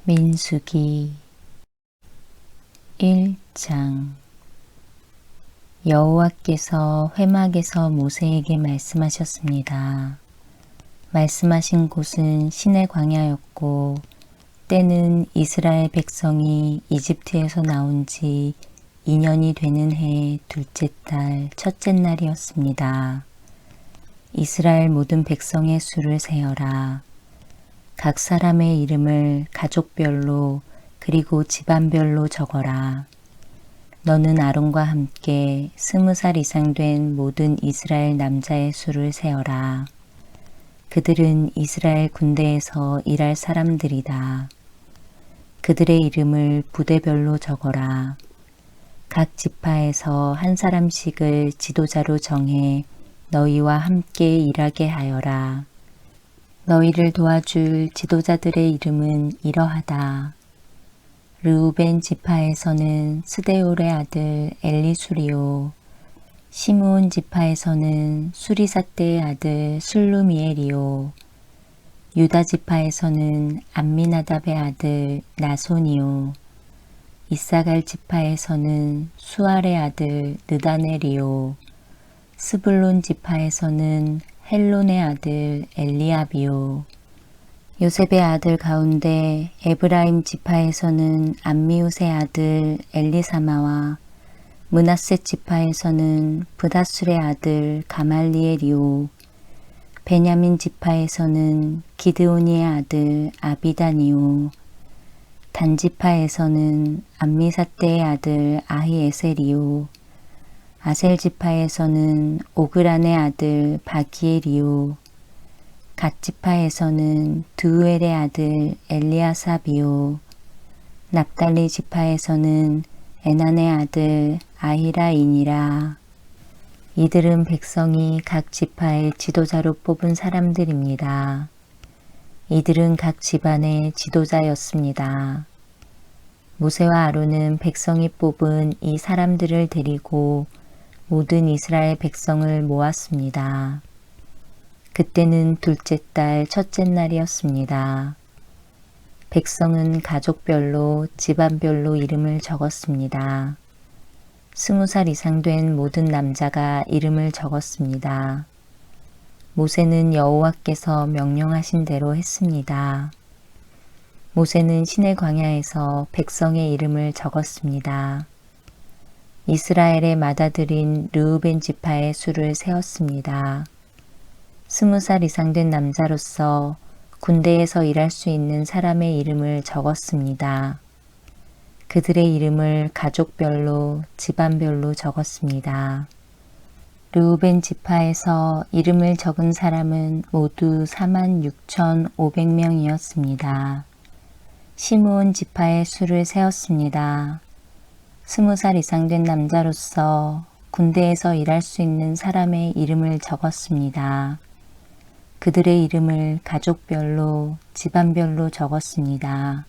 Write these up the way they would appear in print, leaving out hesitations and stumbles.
민수기 1장. 여호와께서 회막에서 모세에게 말씀하셨습니다. 말씀하신 곳은 시내 광야였고 때는 이스라엘 백성이 이집트에서 나온 지 2년이 되는 해 둘째 달 첫째 날이었습니다. 이스라엘 모든 백성의 수를 세어라. 각 사람의 이름을 가족별로 그리고 집안별로 적어라. 너는 아론과 함께 20살 이상 된 모든 이스라엘 남자의 수를 세어라. 그들은 이스라엘 군대에서 일할 사람들이다. 그들의 이름을 부대별로 적어라. 각 지파에서 한 사람씩을 지도자로 정해 너희와 함께 일하게 하여라. 너희를 도와줄 지도자들의 이름은 이러하다. 르우벤 지파에서는 스데올의 아들 엘리수리오, 시므온 지파에서는 수리사떼의 아들 슬루미엘이요, 유다 지파에서는 암미나답의 아들 나손이요, 이사갈 지파에서는 수알의 아들 느다넬이요, 스불론 지파에서는 헬론의 아들 엘리압이요, 요셉의 아들 가운데 에브라임 지파에서는 암미웃의 아들 엘리사마와 므낫세 지파에서는 브다술의 아들 가말리엘이요, 베냐민 지파에서는 기드오니의 아들 아비단이요, 단 지파에서는 암미사떼의 아들 아히에셀이요, 아셀 지파에서는 오그란의 아들 바기엘이요, 갓 지파에서는 드우엘의 아들 엘리아삽이요, 납달리 지파에서는 에난의 아들 아히라이니라. 이들은 백성이 각 지파의 지도자로 뽑은 사람들입니다. 이들은 각 집안의 지도자였습니다. 모세와 아론은 백성이 뽑은 이 사람들을 데리고 모든 이스라엘 백성을 모았습니다. 그때는 둘째 달 첫째 날이었습니다. 백성은 가족별로 집안별로 이름을 적었습니다. 20살 이상 된 모든 남자가 이름을 적었습니다. 모세는 여호와께서 명령하신 대로 했습니다. 모세는 시내 광야에서 백성의 이름을 적었습니다. 이스라엘의 맏아들인 르우벤 지파의 수를 세었습니다. 20살 이상 된 남자로서 군대에서 일할 수 있는 사람의 이름을 적었습니다. 그들의 이름을 가족별로 집안별로 적었습니다. 르우벤 지파에서 이름을 적은 사람은 모두 46,500명이었습니다. 시므온 지파의 수를 세었습니다. 20살 이상 된 남자로서 군대에서 일할 수 있는 사람의 이름을 적었습니다. 그들의 이름을 가족별로 집안별로 적었습니다.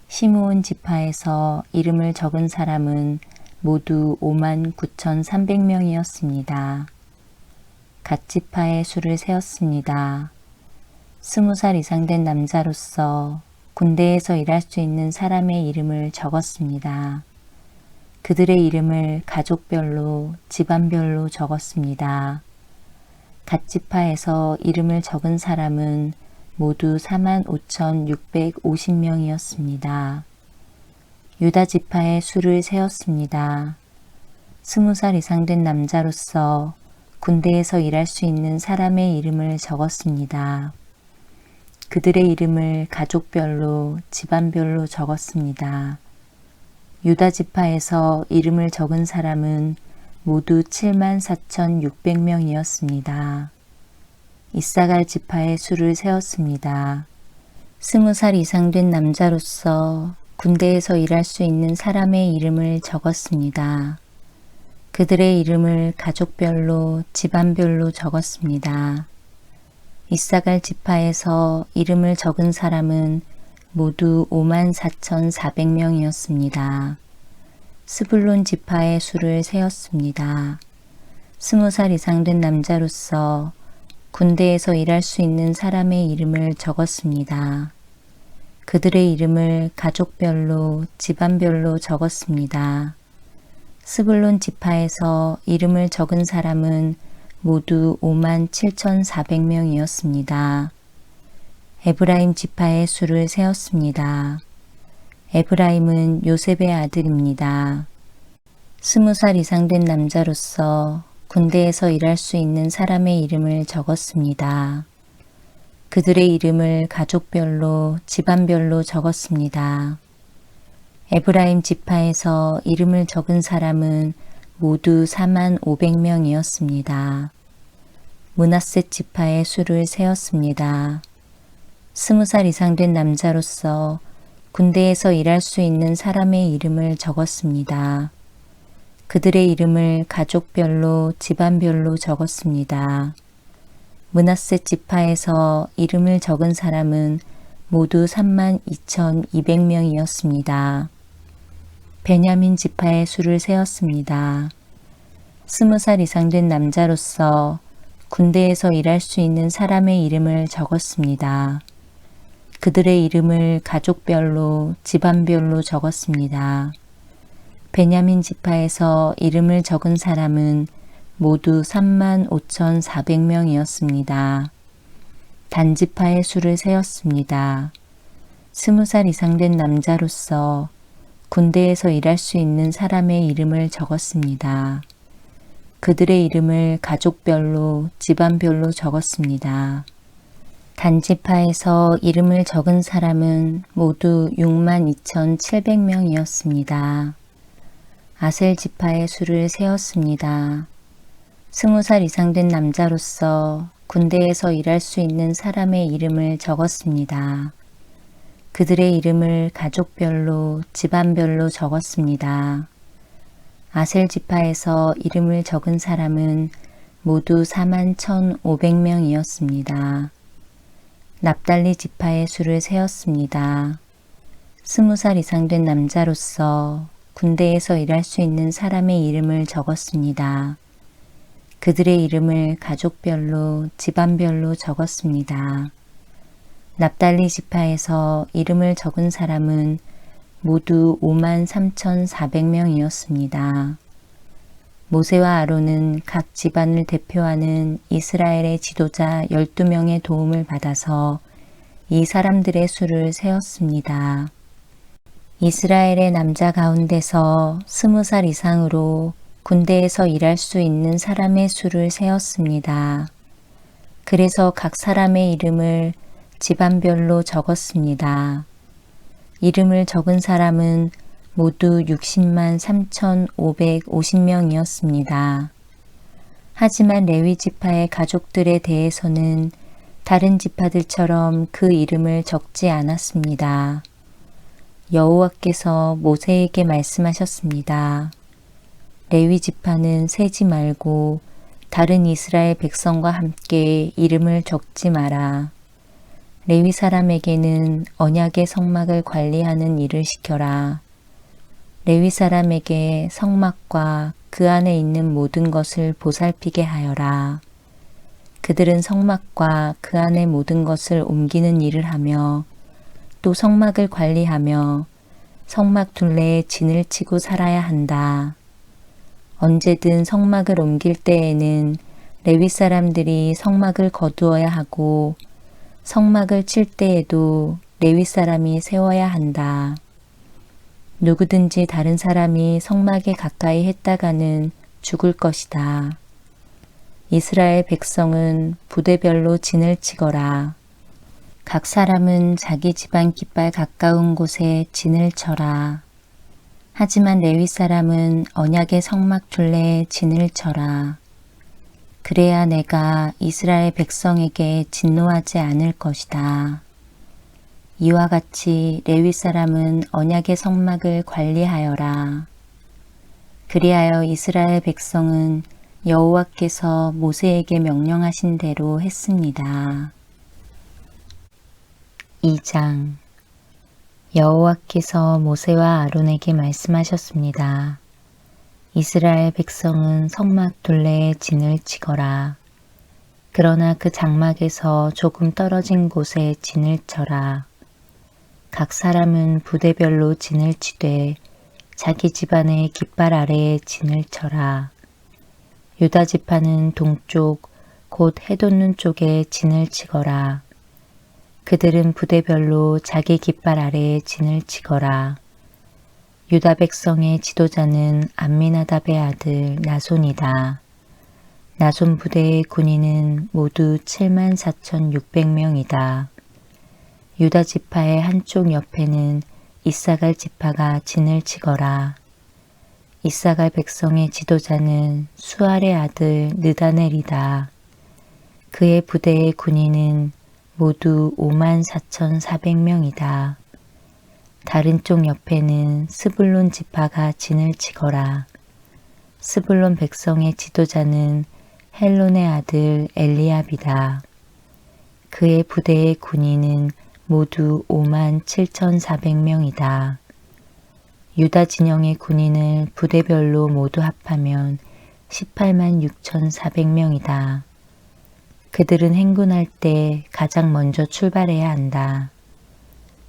시므온 지파에서 이름을 적은 사람은 모두 59,300명이었습니다. 갓 지파의 수를 세었습니다. 20살 이상 된 남자로서 군대에서 일할 수 있는 사람의 이름을 적었습니다. 그들의 이름을 가족별로 집안별로 적었습니다. 갓 지파에서 이름을 적은 사람은 모두 45,650명이었습니다. 유다 지파의 수를 세었습니다. 20살 이상 된 남자로서 군대에서 일할 수 있는 사람의 이름을 적었습니다. 그들의 이름을 가족별로 집안별로 적었습니다. 유다 지파에서 이름을 적은 사람은 모두 74,600명이었습니다. 이사갈 지파의 수를 세었습니다. 20살 이상 된 남자로서 군대에서 일할 수 있는 사람의 이름을 적었습니다. 그들의 이름을 가족별로 집안별로 적었습니다. 이사갈 지파에서 이름을 적은 사람은 모두 54,400명이었습니다. 스불론 지파의 수를 세었습니다. 20살 이상 된 남자로서 군대에서 일할 수 있는 사람의 이름을 적었습니다. 그들의 이름을 가족별로 집안별로 적었습니다. 스불론 지파에서 이름을 적은 사람은 모두 57,400명이었습니다. 에브라임 지파의 수를 세었습니다. 에브라임은 요셉의 아들입니다. 20살 이상 된 남자로서 군대에서 일할 수 있는 사람의 이름을 적었습니다. 그들의 이름을 가족별로 집안별로 적었습니다. 에브라임 지파에서 이름을 적은 사람은 모두 45,000명이었습니다. 므낫세 지파의 수를 세었습니다. 20살 이상 된 남자로서 군대에서 일할 수 있는 사람의 이름을 적었습니다. 그들의 이름을 가족별로 집안별로 적었습니다. 므낫세 지파에서 이름을 적은 사람은 모두 32,200명이었습니다. 베냐민 지파의 수를 세었습니다. 20살 이상 된 남자로서 군대에서 일할 수 있는 사람의 이름을 적었습니다. 그들의 이름을 가족별로 집안별로 적었습니다. 베냐민 지파에서 이름을 적은 사람은 모두 35,400명이었습니다. 단 지파의 수를 세었습니다. 20살 이상 된 남자로서 군대에서 일할 수 있는 사람의 이름을 적었습니다. 그들의 이름을 가족별로 집안별로 적었습니다. 단 지파에서 이름을 적은 사람은 모두 62,700명이었습니다. 아셀 지파의 수를 세었습니다. 20살 이상 된 남자로서 군대에서 일할 수 있는 사람의 이름을 적었습니다. 그들의 이름을 가족별로 집안별로 적었습니다. 아셀 지파에서 이름을 적은 사람은 모두 41,500명이었습니다. 납달리 지파의 수를 세었습니다. 20살 이상 된 남자로서 군대에서 일할 수 있는 사람의 이름을 적었습니다. 그들의 이름을 가족별로 집안별로 적었습니다. 납달리 지파에서 이름을 적은 사람은 모두 53,400명이었습니다. 모세와 아론은 각 집안을 대표하는 이스라엘의 지도자 12명의 도움을 받아서 이 사람들의 수를 세었습니다. 이스라엘의 남자 가운데서 20살 이상으로 군대에서 일할 수 있는 사람의 수를 세었습니다. 그래서 각 사람의 이름을 집안별로 적었습니다. 이름을 적은 사람은 모두 60만 3,550명이었습니다. 하지만 레위 지파의 가족들에 대해서는 다른 지파들처럼 그 이름을 적지 않았습니다. 여호와께서 모세에게 말씀하셨습니다. 레위 지파는 세지 말고 다른 이스라엘 백성과 함께 이름을 적지 마라. 레위 사람에게는 언약의 성막을 관리하는 일을 시켜라. 레위 사람에게 성막과 그 안에 있는 모든 것을 보살피게 하여라. 그들은 성막과 그 안의 모든 것을 옮기는 일을 하며 또 성막을 관리하며 성막 둘레에 진을 치고 살아야 한다. 언제든 성막을 옮길 때에는 레위 사람들이 성막을 거두어야 하고 성막을 칠 때에도 레위 사람이 세워야 한다. 누구든지 다른 사람이 성막에 가까이 했다가는 죽을 것이다. 이스라엘 백성은 부대별로 진을 치거라. 각 사람은 자기 집안 깃발 가까운 곳에 진을 쳐라. 하지만 레위 사람은 언약의 성막 둘레에 진을 쳐라. 그래야 내가 이스라엘 백성에게 진노하지 않을 것이다. 이와 같이 레위 사람은 언약의 성막을 관리하여라. 그리하여 이스라엘 백성은 여호와께서 모세에게 명령하신 대로 했습니다. 2장 여호와께서 모세와 아론에게 말씀하셨습니다. 이스라엘 백성은 성막 둘레에 진을 치거라. 그러나 그 장막에서 조금 떨어진 곳에 진을 쳐라. 각 사람은 부대별로 진을 치되 자기 집안의 깃발 아래에 진을 쳐라. 유다 지파는 동쪽 곧 해돋는 쪽에 진을 치거라. 그들은 부대별로 자기 깃발 아래에 진을 치거라. 유다 백성의 지도자는 암미나답의 아들 나손이다. 나손 부대의 군인은 모두 74,600명이다. 유다 지파의 한쪽 옆에는 이사갈 지파가 진을 치거라. 이사갈 백성의 지도자는 수알의 아들 느다넬이다. 그의 부대의 군인은 모두 54,400명이다. 다른 쪽 옆에는 스불론 지파가 진을 치거라. 스불론 백성의 지도자는 헬론의 아들 엘리압이다. 그의 부대의 군인은 모두 57,400명이다. 유다 진영의 군인을 부대별로 모두 합하면 186,400명이다. 그들은 행군할 때 가장 먼저 출발해야 한다.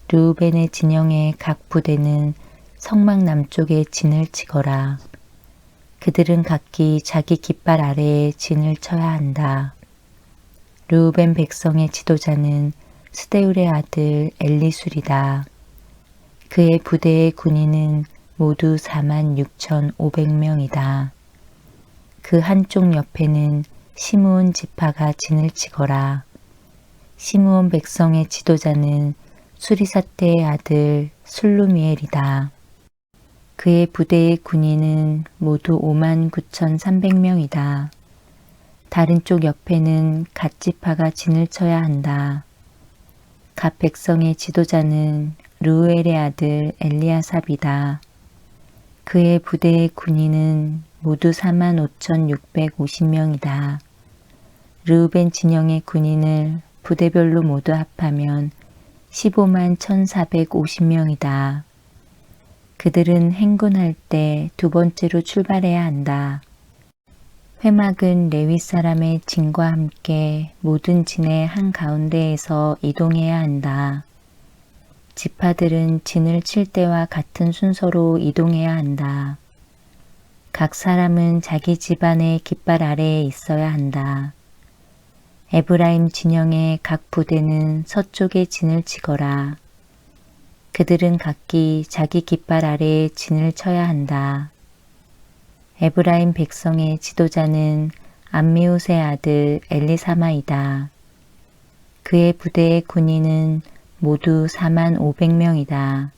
르우벤의 진영의 각 부대는 성막 남쪽에 진을 치거라. 그들은 각기 자기 깃발 아래에 진을 쳐야 한다. 르우벤 백성의 지도자는 스데울의 아들 엘리술이다. 그의 부대의 군인은 모두 46,500명이다. 그 한쪽 옆에는 시므온 지파가 진을 치거라. 시므온 백성의 지도자는 수리사떼의 아들 술루미엘이다. 그의 부대의 군인은 모두 59,300명이다. 다른 쪽 옆에는 갓 지파가 진을 쳐야 한다. 갓 백성의 지도자는 르우엘의 아들 엘리아삽이다. 그의 부대의 군인은 모두 45,650명이다. 르우벤 진영의 군인을 부대별로 모두 합하면 151,450명이다. 그들은 행군할 때 두 번째로 출발해야 한다. 회막은 레위 사람의 진과 함께 모든 진의 한가운데에서 이동해야 한다. 지파들은 진을 칠 때와 같은 순서로 이동해야 한다. 각 사람은 자기 집안의 깃발 아래에 있어야 한다. 에브라임 진영의 각 부대는 서쪽에 진을 치거라. 그들은 각기 자기 깃발 아래에 진을 쳐야 한다. 에브라임 백성의 지도자는 암미우스의 아들 엘리사마이다. 그의 부대의 군인은 모두 45,000명이다.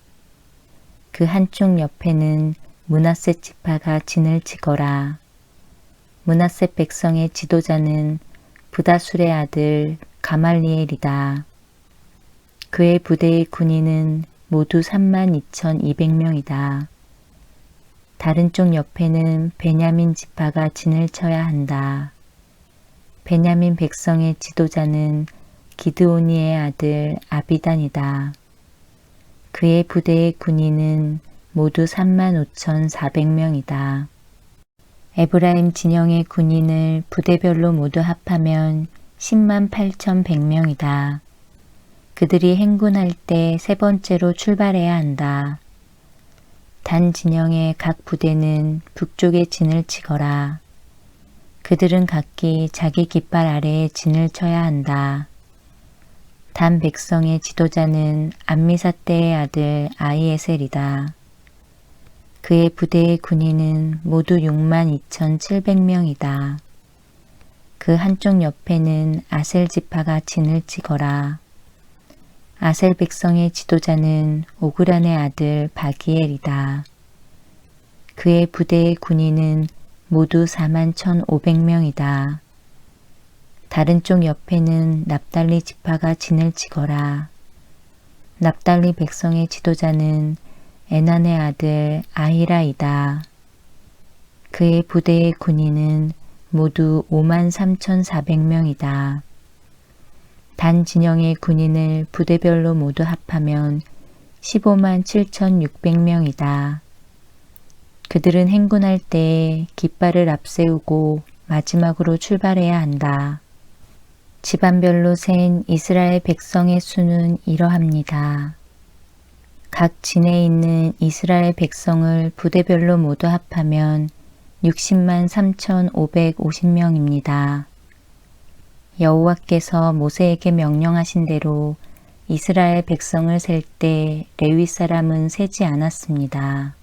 그 한쪽 옆에는 므낫세 지파가 진을 치거라. 므낫세 백성의 지도자는 부다술의 아들 가말리엘이다. 그의 부대의 군인은 모두 32,200명이다. 다른 쪽 옆에는 베냐민 지파가 진을 쳐야 한다. 베냐민 백성의 지도자는 기드오니의 아들 아비단이다. 그의 부대의 군인은 모두 35,400명이다. 에브라임 진영의 군인을 부대별로 모두 합하면 108,100명이다. 그들이 행군할 때 세 번째로 출발해야 한다. 단 진영의 각 부대는 북쪽에 진을 치거라. 그들은 각기 자기 깃발 아래에 진을 쳐야 한다. 단 백성의 지도자는 암미사떼의 아들 아이에셀이다. 그의 부대의 군인은 모두 62,700명이다. 그 한쪽 옆에는 아셀 지파가 진을 치거라. 아셀 백성의 지도자는 오그란의 아들 바기엘이다. 그의 부대의 군인은 모두 41,500명이다. 다른 쪽 옆에는 납달리 지파가 진을 치거라. 납달리 백성의 지도자는 에난의 아들 아히라이다. 그의 부대의 군인은 모두 53,400명이다. 단 진영의 군인을 부대별로 모두 합하면 157,600명이다. 그들은 행군할 때 깃발을 앞세우고 마지막으로 출발해야 한다. 집안별로 센 이스라엘 백성의 수는 이러합니다. 각 진에 있는 이스라엘 백성을 부대별로 모두 합하면 60만 3,550명입니다. 여호와께서 모세에게 명령하신 대로 이스라엘 백성을 셀 때 레위 사람은 세지 않았습니다.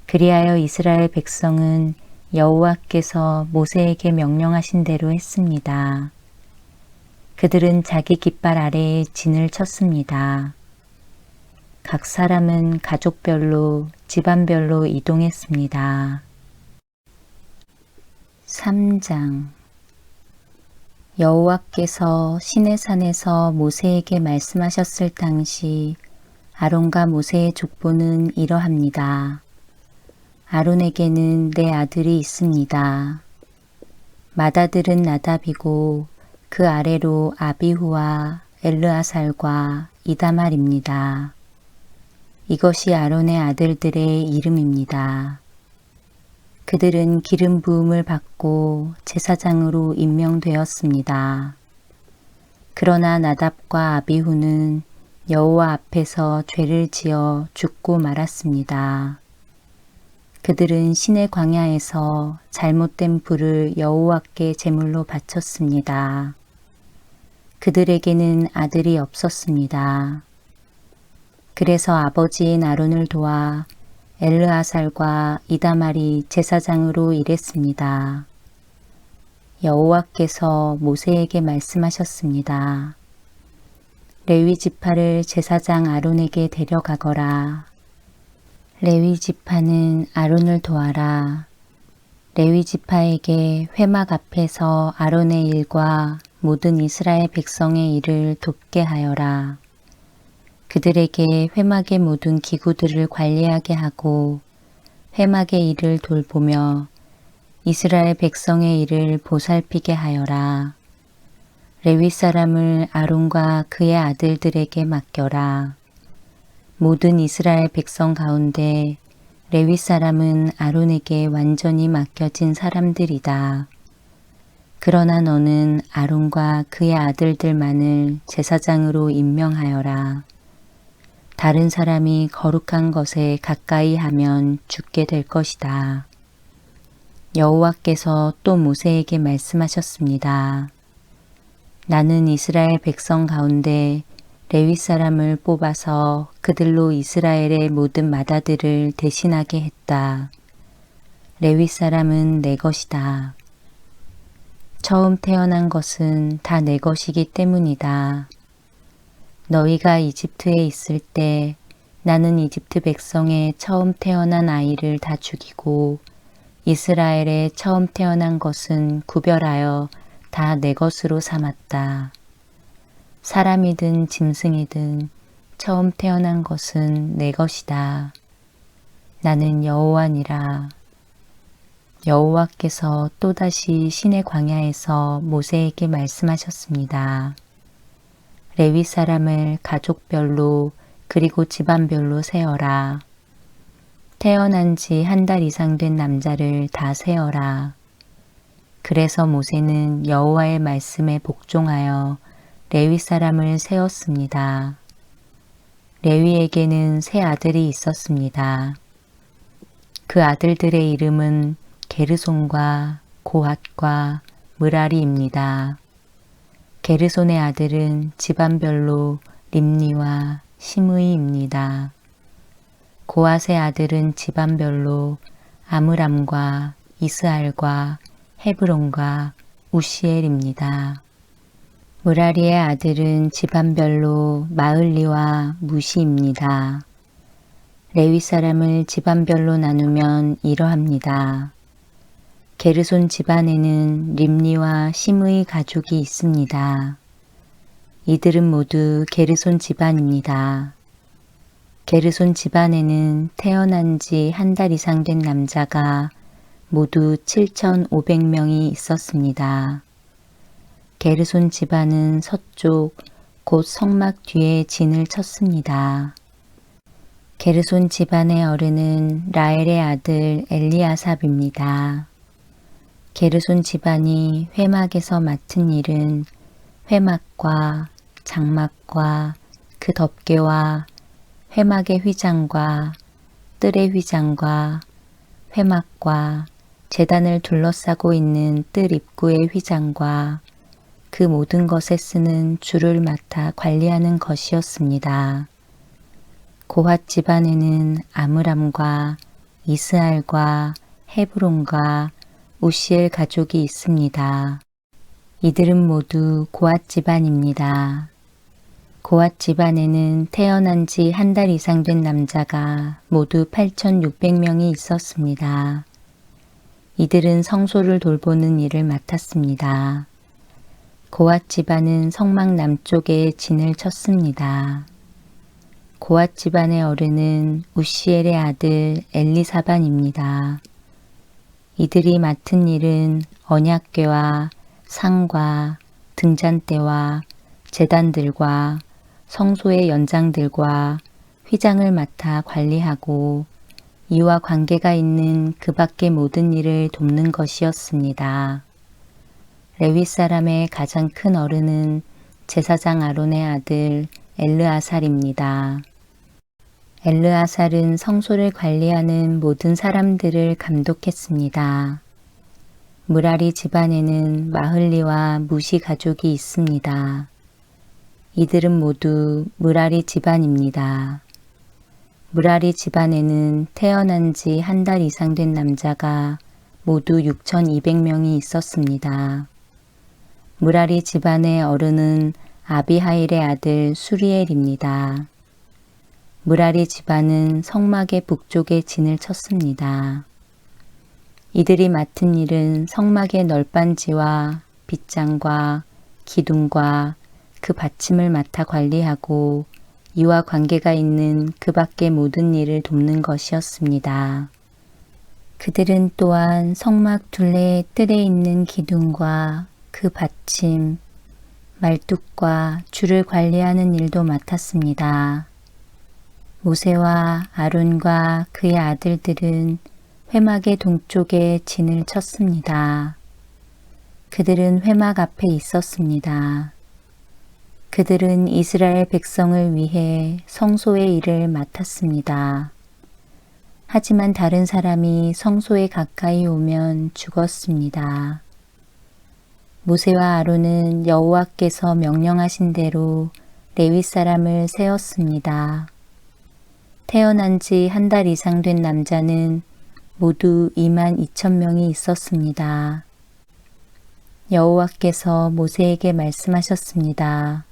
그리하여 이스라엘 백성은 여호와께서 모세에게 명령하신 대로 했습니다. 그들은 자기 깃발 아래에 진을 쳤습니다. 각 사람은 가족별로, 집안별로 이동했습니다. 3장 여호와께서 시내산에서 모세에게 말씀하셨을 당시 아론과 모세의 족보는 이러합니다. 아론에게는 네 아들이 있습니다. 맏아들은 나답이고 그 아래로 아비후와 엘르아살과 이다말입니다. 이것이 아론의 아들들의 이름입니다. 그들은 기름 부음을 받고 제사장으로 임명되었습니다. 그러나 나답과 아비후는 여호와 앞에서 죄를 지어 죽고 말았습니다. 그들은 시내 광야에서 잘못된 불을 여호와께 제물로 바쳤습니다. 그들에게는 아들이 없었습니다. 그래서 아버지인 아론을 도와 엘르아살과 이다말이 제사장으로 일했습니다. 여호와께서 모세에게 말씀하셨습니다. 레위 지파를 제사장 아론에게 데려가거라. 레위 지파는 아론을 도와라. 레위 지파에게 회막 앞에서 아론의 일과 모든 이스라엘 백성의 일을 돕게 하여라. 그들에게 회막의 모든 기구들을 관리하게 하고 회막의 일을 돌보며 이스라엘 백성의 일을 보살피게 하여라. 레위 사람을 아론과 그의 아들들에게 맡겨라. 모든 이스라엘 백성 가운데 레위 사람은 아론에게 완전히 맡겨진 사람들이다. 그러나 너는 아론과 그의 아들들만을 제사장으로 임명하여라. 다른 사람이 거룩한 것에 가까이 하면 죽게 될 것이다. 여호와께서 또 모세에게 말씀하셨습니다. 나는 이스라엘 백성 가운데 레위 사람을 뽑아서 그들로 이스라엘의 모든 맏아들을 대신하게 했다. 레위 사람은 내 것이다. 처음 태어난 것은 다 내 것이기 때문이다. 너희가 이집트에 있을 때 나는 이집트 백성의 처음 태어난 아이를 다 죽이고 이스라엘의 처음 태어난 것은 구별하여 다 내 것으로 삼았다. 사람이든 짐승이든 처음 태어난 것은 내 것이다. 나는 여호와니라. 여호와께서 또다시 시내 광야에서 모세에게 말씀하셨습니다. 레위 사람을 가족별로 그리고 집안별로 세어라. 태어난 지 한 달 이상 된 남자를 다 세어라. 그래서 모세는 여호와의 말씀에 복종하여 레위 사람을 세었습니다. 레위에게는 세 아들이 있었습니다. 그 아들들의 이름은 게르손과 고핫과 므라리입니다. 게르손의 아들은 집안별로 림니와 시므이입니다. 고핫의 아들은 집안별로 아므람과 이스알과 헤브론과 우시엘입니다. 므라리의 아들은 집안별로 마을리와 무시입니다. 레위 사람을 집안별로 나누면 이러합니다. 게르손 집안에는 림니와 시므의 가족이 있습니다. 이들은 모두 게르손 집안입니다. 게르손 집안에는 태어난 지 한 달 이상 된 남자가 모두 7,500명이 있었습니다. 게르손 집안은 서쪽 곧 성막 뒤에 진을 쳤습니다. 게르손 집안의 어른은 라엘의 아들 엘리아삽입니다. 게르손 집안이 회막에서 맡은 일은 회막과 장막과 그 덮개와 회막의 휘장과 뜰의 휘장과 회막과 제단을 둘러싸고 있는 뜰 입구의 휘장과 그 모든 것에 쓰는 줄을 맡아 관리하는 것이었습니다. 고핫 집안에는 아므람과 이스할과 헤브론과 우시엘 가족이 있습니다. 이들은 모두 고핫 집안입니다. 고핫 집안에는 태어난 지 한 달 이상 된 남자가 모두 8,600명이 있었습니다. 이들은 성소를 돌보는 일을 맡았습니다. 고핫 집안은 성막 남쪽에 진을 쳤습니다. 고핫 집안의 어른은 우시엘의 아들 엘리사반입니다. 이들이 맡은 일은 언약궤와 상과 등잔대와 제단들과 성소의 연장들과 휘장을 맡아 관리하고 이와 관계가 있는 그 밖의 모든 일을 돕는 것이었습니다. 레위 사람의 가장 큰 어른은 제사장 아론의 아들 엘르아살입니다. 엘르아살은 성소를 관리하는 모든 사람들을 감독했습니다. 무라리 집안에는 마흘리와 무시 가족이 있습니다. 이들은 모두 무라리 집안입니다. 무라리 집안에는 태어난 지 한 달 이상 된 남자가 모두 6,200명이 있었습니다. 무라리 집안의 어른은 아비하일의 아들 수리엘입니다. 무라리 집안은 성막의 북쪽에 진을 쳤습니다. 이들이 맡은 일은 성막의 널빤지와 빗장과 기둥과 그 받침을 맡아 관리하고 이와 관계가 있는 그 밖의 모든 일을 돕는 것이었습니다. 그들은 또한 성막 둘레의 뜰에 있는 기둥과 그 받침, 말뚝과 줄을 관리하는 일도 맡았습니다. 모세와 아론과 그의 아들들은 회막의 동쪽에 진을 쳤습니다. 그들은 회막 앞에 있었습니다. 그들은 이스라엘 백성을 위해 성소의 일을 맡았습니다. 하지만 다른 사람이 성소에 가까이 오면 죽었습니다. 모세와 아론은 여호와께서 명령하신 대로 레위 사람을 세웠습니다. 태어난 지 한 달 이상 된 남자는 모두 22,000명이 있었습니다. 여호와께서 모세에게 말씀하셨습니다.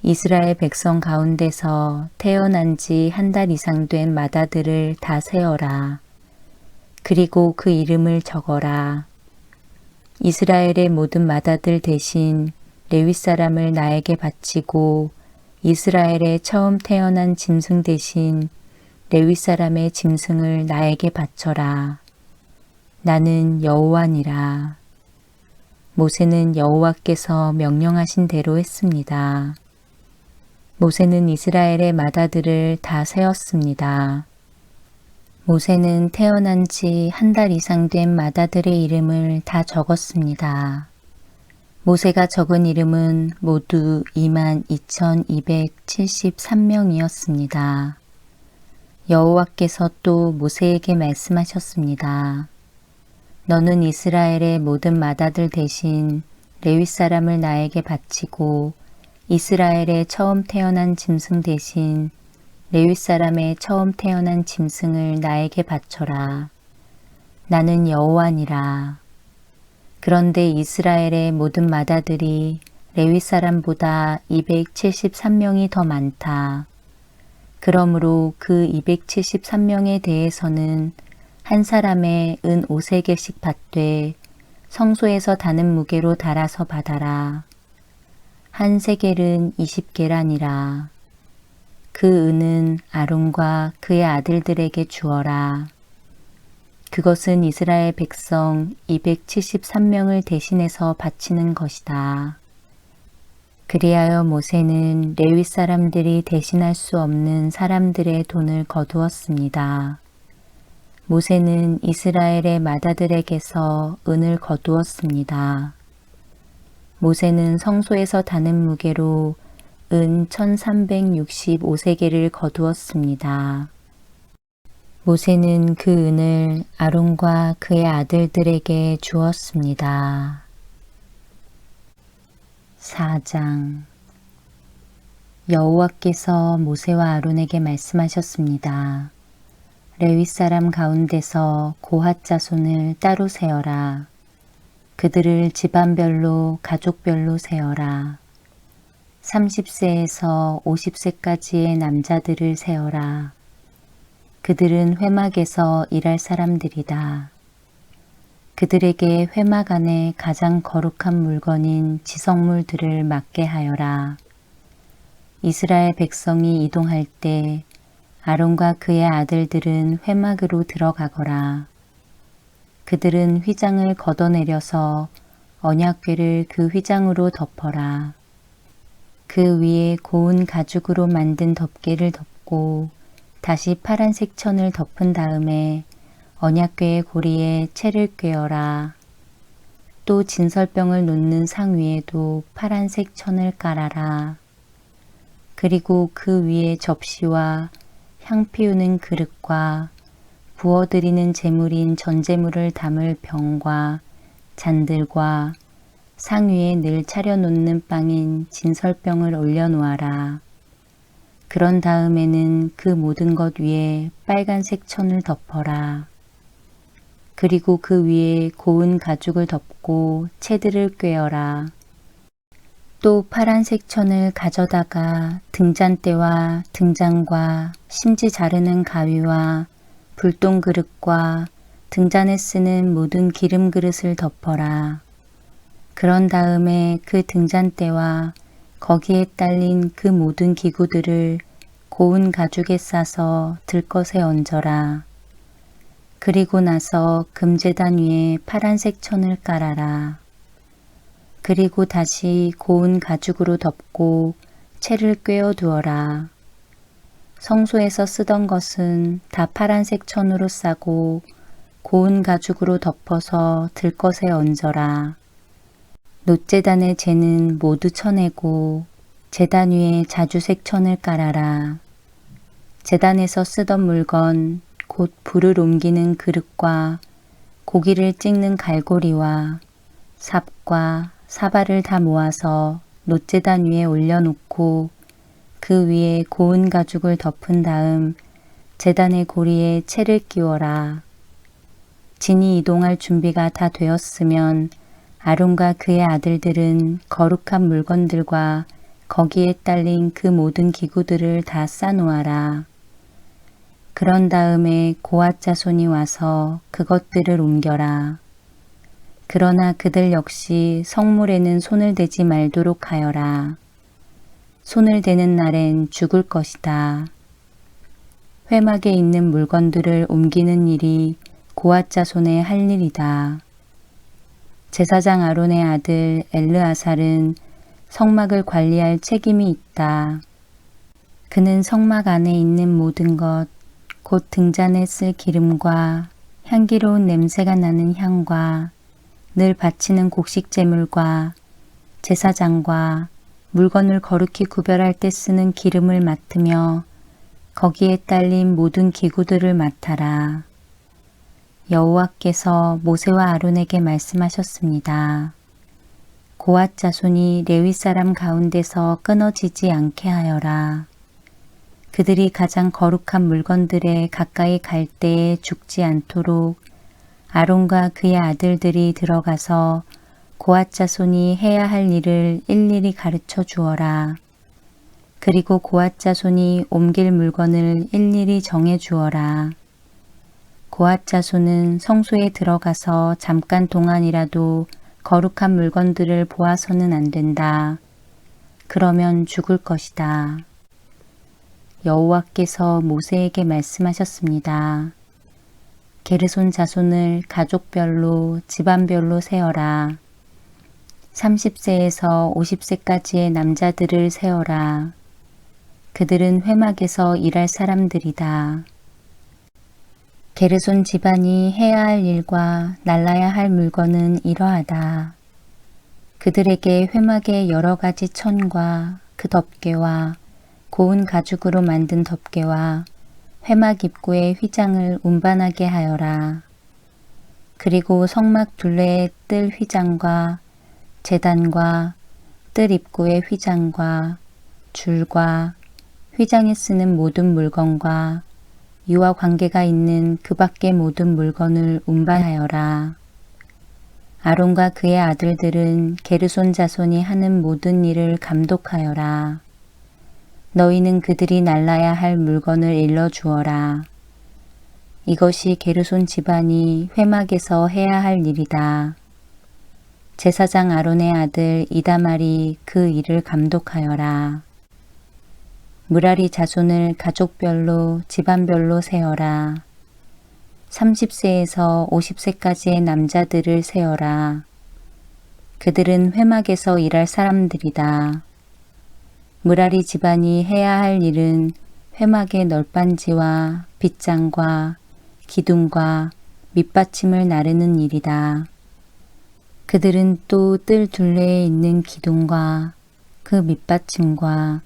이스라엘 백성 가운데서 태어난 지 한 달 이상 된 마다들을 다 세어라. 그리고 그 이름을 적어라. 이스라엘의 모든 마다들 대신 레위 사람을 나에게 바치고 이스라엘의 처음 태어난 짐승 대신 레위 사람의 짐승을 나에게 바쳐라. 나는 여호와니라. 모세는 여호와께서 명령하신 대로 했습니다. 모세는 이스라엘의 마다들을 다 세었습니다. 모세는 태어난 지 한 달 이상 된 마다들의 이름을 다 적었습니다. 모세가 적은 이름은 모두 22,273명이었습니다. 여호와께서 또 모세에게 말씀하셨습니다. 너는 이스라엘의 모든 마다들 대신 레위 사람을 나에게 바치고 이스라엘의 처음 태어난 짐승 대신 레위 사람의 처음 태어난 짐승을 나에게 바쳐라. 나는 여호와니라. 그런데 이스라엘의 모든 마다들이 레위 사람보다 273명이 더 많다. 그러므로 그 273명에 대해서는 한 사람의 은 5세겔씩 받되 성소에서 다는 무게로 달아서 받아라. 한 세겔은 20게라니라. 그 은은 아론과 그의 아들들에게 주어라. 그것은 이스라엘 백성 273명을 대신해서 바치는 것이다. 그리하여 모세는 레위 사람들이 대신할 수 없는 사람들의 돈을 거두었습니다. 모세는 이스라엘의 마다들에게서 은을 거두었습니다. 모세는 성소에서 다는 무게로 은 1365세겔을 거두었습니다. 모세는 그 은을 아론과 그의 아들들에게 주었습니다. 4장. 여호와께서 모세와 아론에게 말씀하셨습니다. 레위 사람 가운데서 고핫 자손을 따로 세어라. 그들을 집안별로 가족별로 세어라. 30세에서 50세까지의 남자들을 세어라. 그들은 회막에서 일할 사람들이다. 그들에게 회막 안에 가장 거룩한 물건인 지성물들을 맡게 하여라. 이스라엘 백성이 이동할 때 아론과 그의 아들들은 회막으로 들어가거라. 그들은 휘장을 걷어내려서 언약궤를 그 휘장으로 덮어라. 그 위에 고운 가죽으로 만든 덮개를 덮고 다시 파란색 천을 덮은 다음에 언약궤의 고리에 채를 꿰어라. 또 진설병을 놓는 상 위에도 파란색 천을 깔아라. 그리고 그 위에 접시와 향 피우는 그릇과 부어드리는 제물인 전제물을 담을 병과 잔들과 상 위에 늘 차려놓는 빵인 진설병을 올려놓아라. 그런 다음에는 그 모든 것 위에 빨간색 천을 덮어라. 그리고 그 위에 고운 가죽을 덮고 채들을 꿰어라. 또 파란색 천을 가져다가 등잔대와 등잔과 심지 자르는 가위와 불똥 그릇과 등잔에 쓰는 모든 기름 그릇을 덮어라. 그런 다음에 그 등잔대와 거기에 딸린 그 모든 기구들을 고운 가죽에 싸서 들것에 얹어라. 그리고 나서 금제단 위에 파란색 천을 깔아라. 그리고 다시 고운 가죽으로 덮고 채를 꿰어 두어라. 성소에서 쓰던 것은 다 파란색 천으로 싸고 고운 가죽으로 덮어서 들것에 얹어라. 놋제단의 재는 모두 쳐내고 제단 위에 자주색 천을 깔아라. 제단에서 쓰던 물건 곧 불을 옮기는 그릇과 고기를 찍는 갈고리와 삽과 사발을 다 모아서 놋제단 위에 올려놓고 그 위에 고운 가죽을 덮은 다음 제단의 고리에 채를 끼워라. 진이 이동할 준비가 다 되었으면 아론과 그의 아들들은 거룩한 물건들과 거기에 딸린 그 모든 기구들을 다 싸놓아라. 그런 다음에 고핫 자손이 와서 그것들을 옮겨라. 그러나 그들 역시 성물에는 손을 대지 말도록 하여라. 손을 대는 날엔 죽을 것이다. 회막에 있는 물건들을 옮기는 일이 고핫 자손의 할 일이다. 제사장 아론의 아들 엘르아살은 성막을 관리할 책임이 있다. 그는 성막 안에 있는 모든 것, 곧 등잔에 쓸 기름과 향기로운 냄새가 나는 향과 늘 바치는 곡식 제물과 제사장과 물건을 거룩히 구별할 때 쓰는 기름을 맡으며 거기에 딸린 모든 기구들을 맡아라. 여호와께서 모세와 아론에게 말씀하셨습니다. 고핫 자손이 레위 사람 가운데서 끊어지지 않게 하여라. 그들이 가장 거룩한 물건들에 가까이 갈 때에 죽지 않도록 아론과 그의 아들들이 들어가서 고핫 자손이 해야 할 일을 일일이 가르쳐 주어라. 그리고 고핫 자손이 옮길 물건을 일일이 정해 주어라. 고핫 자손은 성소에 들어가서 잠깐 동안이라도 거룩한 물건들을 보아서는 안 된다. 그러면 죽을 것이다. 여호와께서 모세에게 말씀하셨습니다. 게르손 자손을 가족별로 집안별로 세어라. 30세에서 50세까지의 남자들을 세어라. 그들은 회막에서 일할 사람들이다. 게르손 집안이 해야 할 일과 날라야 할 물건은 이러하다. 그들에게 회막의 여러 가지 천과 그 덮개와 고운 가죽으로 만든 덮개와 회막 입구의 휘장을 운반하게 하여라. 그리고 성막 둘레의 뜰 휘장과 제단과 뜰 입구의 휘장과 줄과 휘장에 쓰는 모든 물건과 이와 관계가 있는 그 밖의 모든 물건을 운반하여라. 아론과 그의 아들들은 게르손 자손이 하는 모든 일을 감독하여라. 너희는 그들이 날라야 할 물건을 일러주어라. 이것이 게르손 집안이 회막에서 해야 할 일이다. 제사장 아론의 아들 이다말이 그 일을 감독하여라. 무라리 자손을 가족별로 집안별로 세어라. 30세에서 50세까지의 남자들을 세어라. 그들은 회막에서 일할 사람들이다. 무라리 집안이 해야 할 일은 회막의 널빤지와 빗장과 기둥과 밑받침을 나르는 일이다. 그들은 또 뜰 둘레에 있는 기둥과 그 밑받침과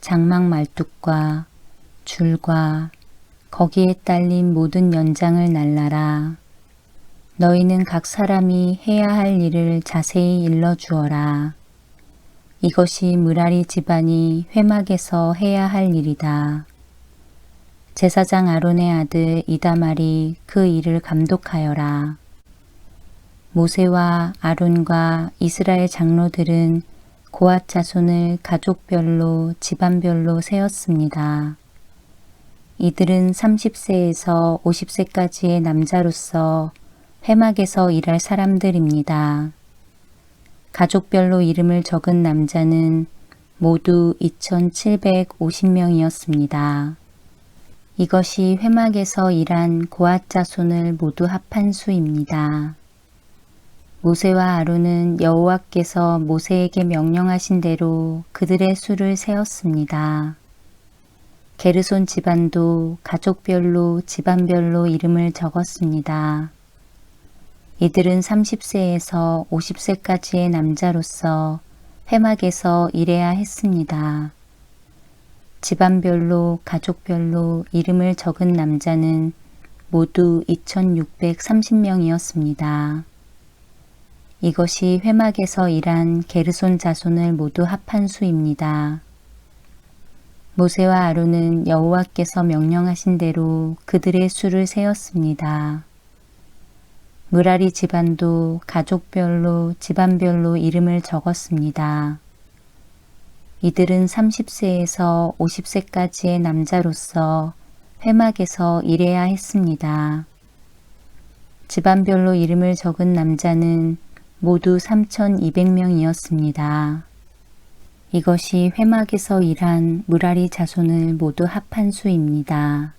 장막 말뚝과 줄과 거기에 딸린 모든 연장을 날라라. 너희는 각 사람이 해야 할 일을 자세히 일러주어라. 이것이 무라리 집안이 회막에서 해야 할 일이다. 제사장 아론의 아들 이다말이 그 일을 감독하여라. 모세와 아론과 이스라엘 장로들은 고앗 자손을 가족별로 집안별로 세웠습니다. 이들은 30세에서 50세까지의 남자로서 회막에서 일할 사람들입니다. 가족별로 이름을 적은 남자는 모두 2750명이었습니다. 이것이 회막에서 일한 고앗 자손을 모두 합한 수입니다. 모세와 아론은 여호와께서 모세에게 명령하신 대로 그들의 수를 세었습니다. 게르손 집안도 가족별로 집안별로 이름을 적었습니다. 이들은 30세에서 50세까지의 남자로서 회막에서 일해야 했습니다. 집안별로 가족별로 이름을 적은 남자는 모두 2630명이었습니다. 이것이 회막에서 일한 게르손 자손을 모두 합한 수입니다. 모세와 아론은 여호와께서 명령하신 대로 그들의 수를 세었습니다. 무라리 집안도 가족별로 집안별로 이름을 적었습니다. 이들은 30세에서 50세까지의 남자로서 회막에서 일해야 했습니다. 집안별로 이름을 적은 남자는 모두 3200명이었습니다. 이것이 회막에서 일한 무라리 자손을 모두 합한 수입니다.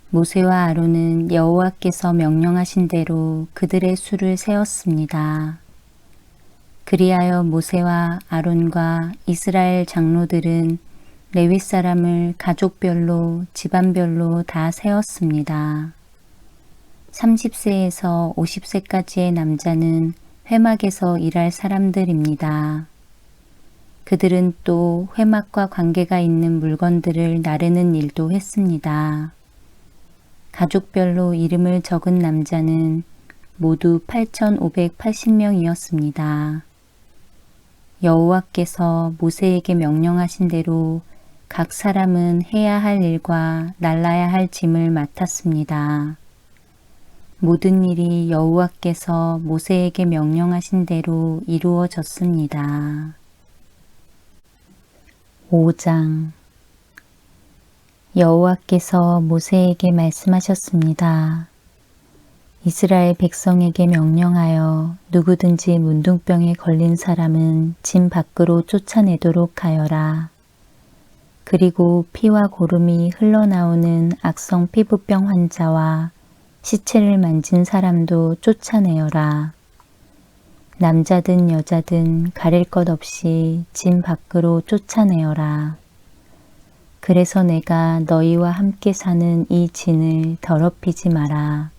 모세와 아론은 여호와께서 명령하신 대로 그들의 수를 세었습니다. 그리하여 모세와 아론과 이스라엘 장로들은 레위 사람을 가족별로 집안별로 다 세웠습니다. 30세에서 50세까지의 남자는 회막에서 일할 사람들입니다. 그들은 또 회막과 관계가 있는 물건들을 나르는 일도 했습니다. 가족별로 이름을 적은 남자는 모두 8580명이었습니다. 여호와께서 모세에게 명령하신 대로 각 사람은 해야 할 일과 날라야 할 짐을 맡았습니다. 모든 일이 여호와께서 모세에게 명령하신 대로 이루어졌습니다. 5장 여호와께서 모세에게 말씀하셨습니다. 이스라엘 백성에게 명령하여 누구든지 문둥병에 걸린 사람은 진 밖으로 쫓아내도록 하여라. 그리고 피와 고름이 흘러나오는 악성 피부병 환자와 시체를 만진 사람도 쫓아내어라. 남자든 여자든 가릴 것 없이 진 밖으로 쫓아내어라. 그래서 내가 너희와 함께 사는 이 진을 더럽히지 마라.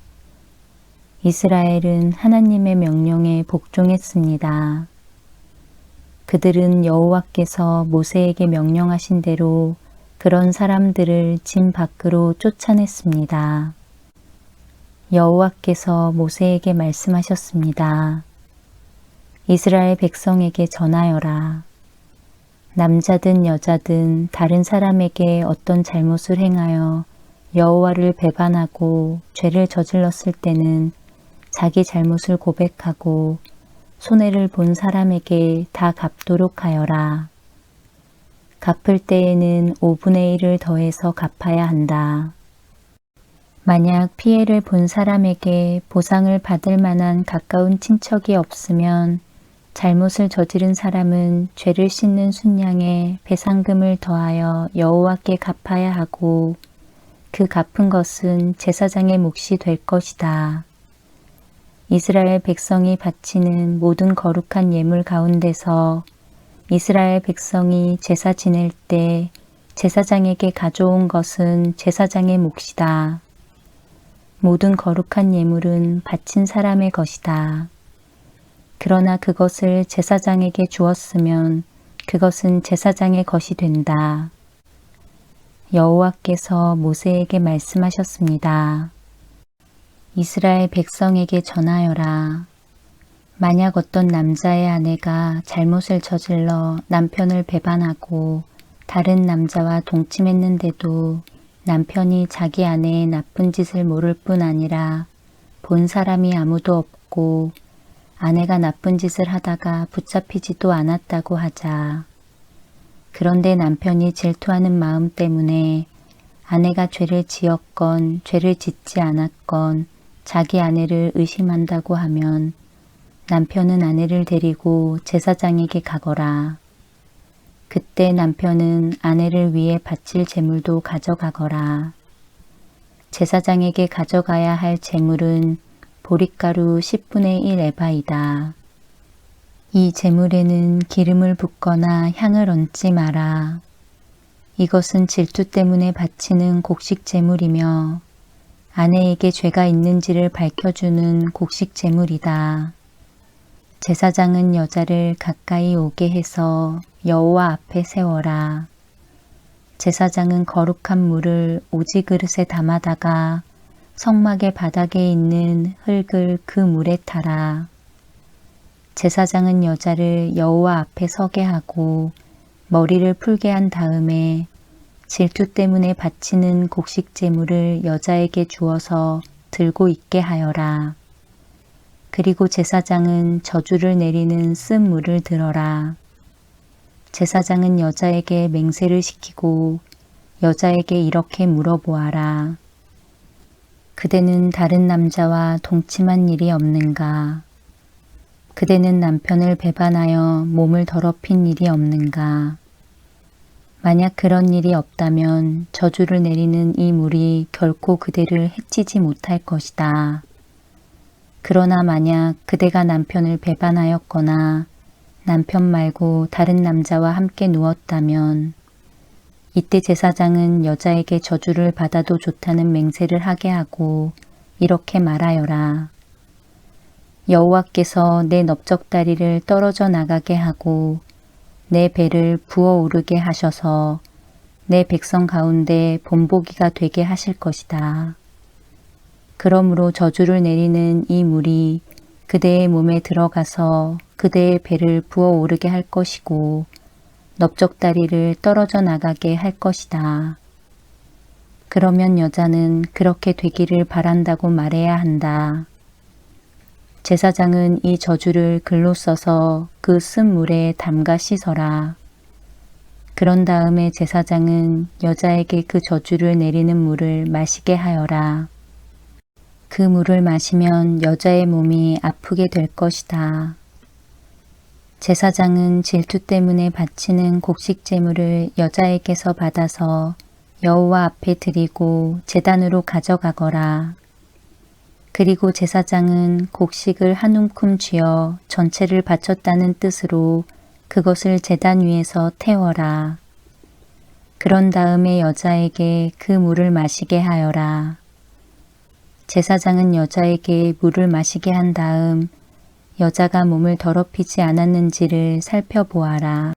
이스라엘은 하나님의 명령에 복종했습니다. 그들은 여호와께서 모세에게 명령하신 대로 그런 사람들을 진 밖으로 쫓아냈습니다. 여호와께서 모세에게 말씀하셨습니다. 이스라엘 백성에게 전하여라. 남자든 여자든 다른 사람에게 어떤 잘못을 행하여 여호와를 배반하고 죄를 저질렀을 때는 자기 잘못을 고백하고 손해를 본 사람에게 다 갚도록 하여라. 갚을 때에는 5분의 1을 더해서 갚아야 한다. 만약 피해를 본 사람에게 보상을 받을 만한 가까운 친척이 없으면 잘못을 저지른 사람은 죄를 씻는 순양에 배상금을 더하여 여호와께 갚아야 하고 그 갚은 것은 제사장의 몫이 될 것이다. 이스라엘 백성이 바치는 모든 거룩한 예물 가운데서 이스라엘 백성이 제사 지낼 때 제사장에게 가져온 것은 제사장의 몫이다. 모든 거룩한 예물은 바친 사람의 것이다. 그러나 그것을 제사장에게 주었으면 그것은 제사장의 것이 된다. 여호와께서 모세에게 말씀하셨습니다. 이스라엘 백성에게 전하여라. 만약 어떤 남자의 아내가 잘못을 저질러 남편을 배반하고 다른 남자와 동침했는데도 남편이 자기 아내의 나쁜 짓을 모를 뿐 아니라 본 사람이 아무도 없고 아내가 나쁜 짓을 하다가 붙잡히지도 않았다고 하자. 그런데 남편이 질투하는 마음 때문에 아내가 죄를 지었건 죄를 짓지 않았건 자기 아내를 의심한다고 하면 남편은 아내를 데리고 제사장에게 가거라. 그때 남편은 아내를 위해 바칠 제물도 가져가거라. 제사장에게 가져가야 할 제물은 보릿가루 10분의 1 에바이다. 이 제물에는 기름을 붓거나 향을 얹지 마라. 이것은 질투 때문에 바치는 곡식 제물이며 아내에게 죄가 있는지를 밝혀주는 곡식 제물이다. 제사장은 여자를 가까이 오게 해서 여호와 앞에 세워라. 제사장은 거룩한 물을 오지 그릇에 담아다가 성막의 바닥에 있는 흙을 그 물에 타라. 제사장은 여자를 여호와 앞에 서게 하고 머리를 풀게 한 다음에 질투 때문에 바치는 곡식 제물을 여자에게 주어서 들고 있게 하여라. 그리고 제사장은 저주를 내리는 쓴 물을 들어라. 제사장은 여자에게 맹세를 시키고 여자에게 이렇게 물어보아라. 그대는 다른 남자와 동침한 일이 없는가? 그대는 남편을 배반하여 몸을 더럽힌 일이 없는가? 만약 그런 일이 없다면 저주를 내리는 이 물이 결코 그대를 해치지 못할 것이다. 그러나 만약 그대가 남편을 배반하였거나 남편 말고 다른 남자와 함께 누웠다면 이때 제사장은 여자에게 저주를 받아도 좋다는 맹세를 하게 하고 이렇게 말하여라. 여호와께서 내 넓적다리를 떨어져 나가게 하고 내 배를 부어오르게 하셔서 내 백성 가운데 본보기가 되게 하실 것이다. 그러므로 저주를 내리는 이 물이 그대의 몸에 들어가서 그대의 배를 부어오르게 할 것이고 넓적다리를 떨어져 나가게 할 것이다. 그러면 여자는 그렇게 되기를 바란다고 말해야 한다. 제사장은 이 저주를 글로 써서 그 쓴 물에 담가 씻어라. 그런 다음에 제사장은 여자에게 그 저주를 내리는 물을 마시게 하여라. 그 물을 마시면 여자의 몸이 아프게 될 것이다. 제사장은 질투 때문에 바치는 곡식 제물을 여자에게서 받아서 여호와 앞에 드리고 제단으로 가져가거라. 그리고 제사장은 곡식을 한 움큼 쥐어 전체를 바쳤다는 뜻으로 그것을 제단 위에서 태워라. 그런 다음에 여자에게 그 물을 마시게 하여라. 제사장은 여자에게 물을 마시게 한 다음 여자가 몸을 더럽히지 않았는지를 살펴보아라.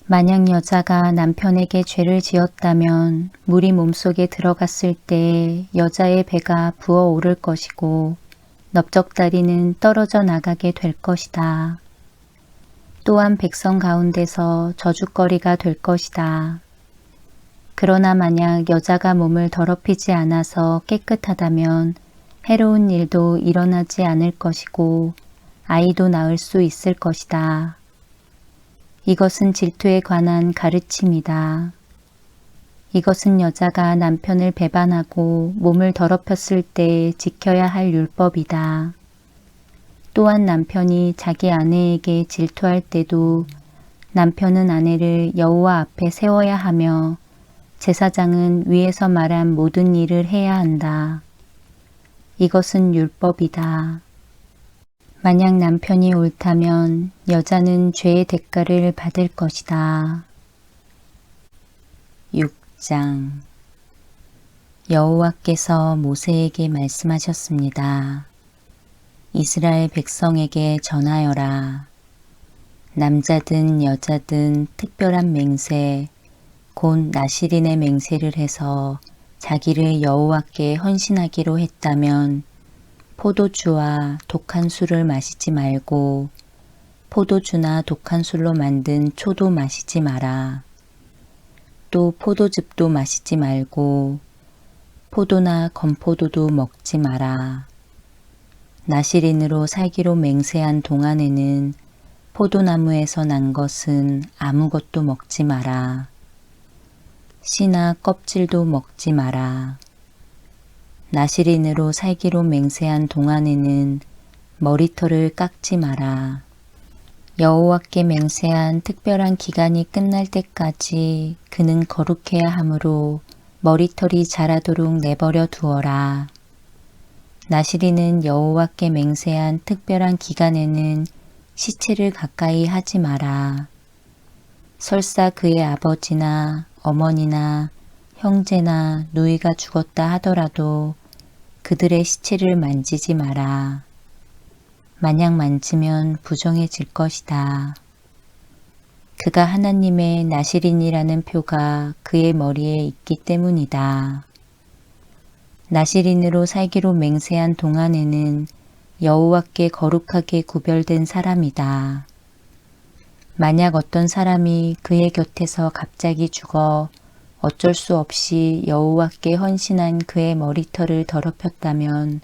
만약 여자가 남편에게 죄를 지었다면 물이 몸속에 들어갔을 때 여자의 배가 부어오를 것이고 넓적다리는 떨어져 나가게 될 것이다. 또한 백성 가운데서 저주거리가 될 것이다. 그러나 만약 여자가 몸을 더럽히지 않아서 깨끗하다면 해로운 일도 일어나지 않을 것이고 아이도 낳을 수 있을 것이다. 이것은 질투에 관한 가르침이다. 이것은 여자가 남편을 배반하고 몸을 더럽혔을 때 지켜야 할 율법이다. 또한 남편이 자기 아내에게 질투할 때도 남편은 아내를 여호와 앞에 세워야 하며 제사장은 위에서 말한 모든 일을 해야 한다. 이것은 율법이다. 만약 남편이 옳다면 여자는 죄의 대가를 받을 것이다. 6장 여호와께서 모세에게 말씀하셨습니다. 이스라엘 백성에게 전하여라. 남자든 여자든 특별한 맹세, 곧 나시린의 맹세를 해서 자기를 여호와께 헌신하기로 했다면 포도주와 독한 술을 마시지 말고 포도주나 독한 술로 만든 초도 마시지 마라. 또 포도즙도 마시지 말고 포도나 건포도도 먹지 마라. 나시린으로 살기로 맹세한 동안에는 포도나무에서 난 것은 아무것도 먹지 마라. 씨나 껍질도 먹지 마라. 나시린으로 살기로 맹세한 동안에는 머리털을 깎지 마라. 여호와께 맹세한 특별한 기간이 끝날 때까지 그는 거룩해야 하므로 머리털이 자라도록 내버려 두어라. 나시린은 여호와께 맹세한 특별한 기간에는 시체를 가까이 하지 마라. 설사 그의 아버지나 어머니나 형제나 누이가 죽었다 하더라도 그들의 시체를 만지지 마라. 만약 만지면 부정해질 것이다. 그가 하나님의 나시린이라는 표가 그의 머리에 있기 때문이다. 나시린으로 살기로 맹세한 동안에는 여호와께 거룩하게 구별된 사람이다. 만약 어떤 사람이 그의 곁에서 갑자기 죽어 어쩔 수 없이 여호와께 헌신한 그의 머리털을 더럽혔다면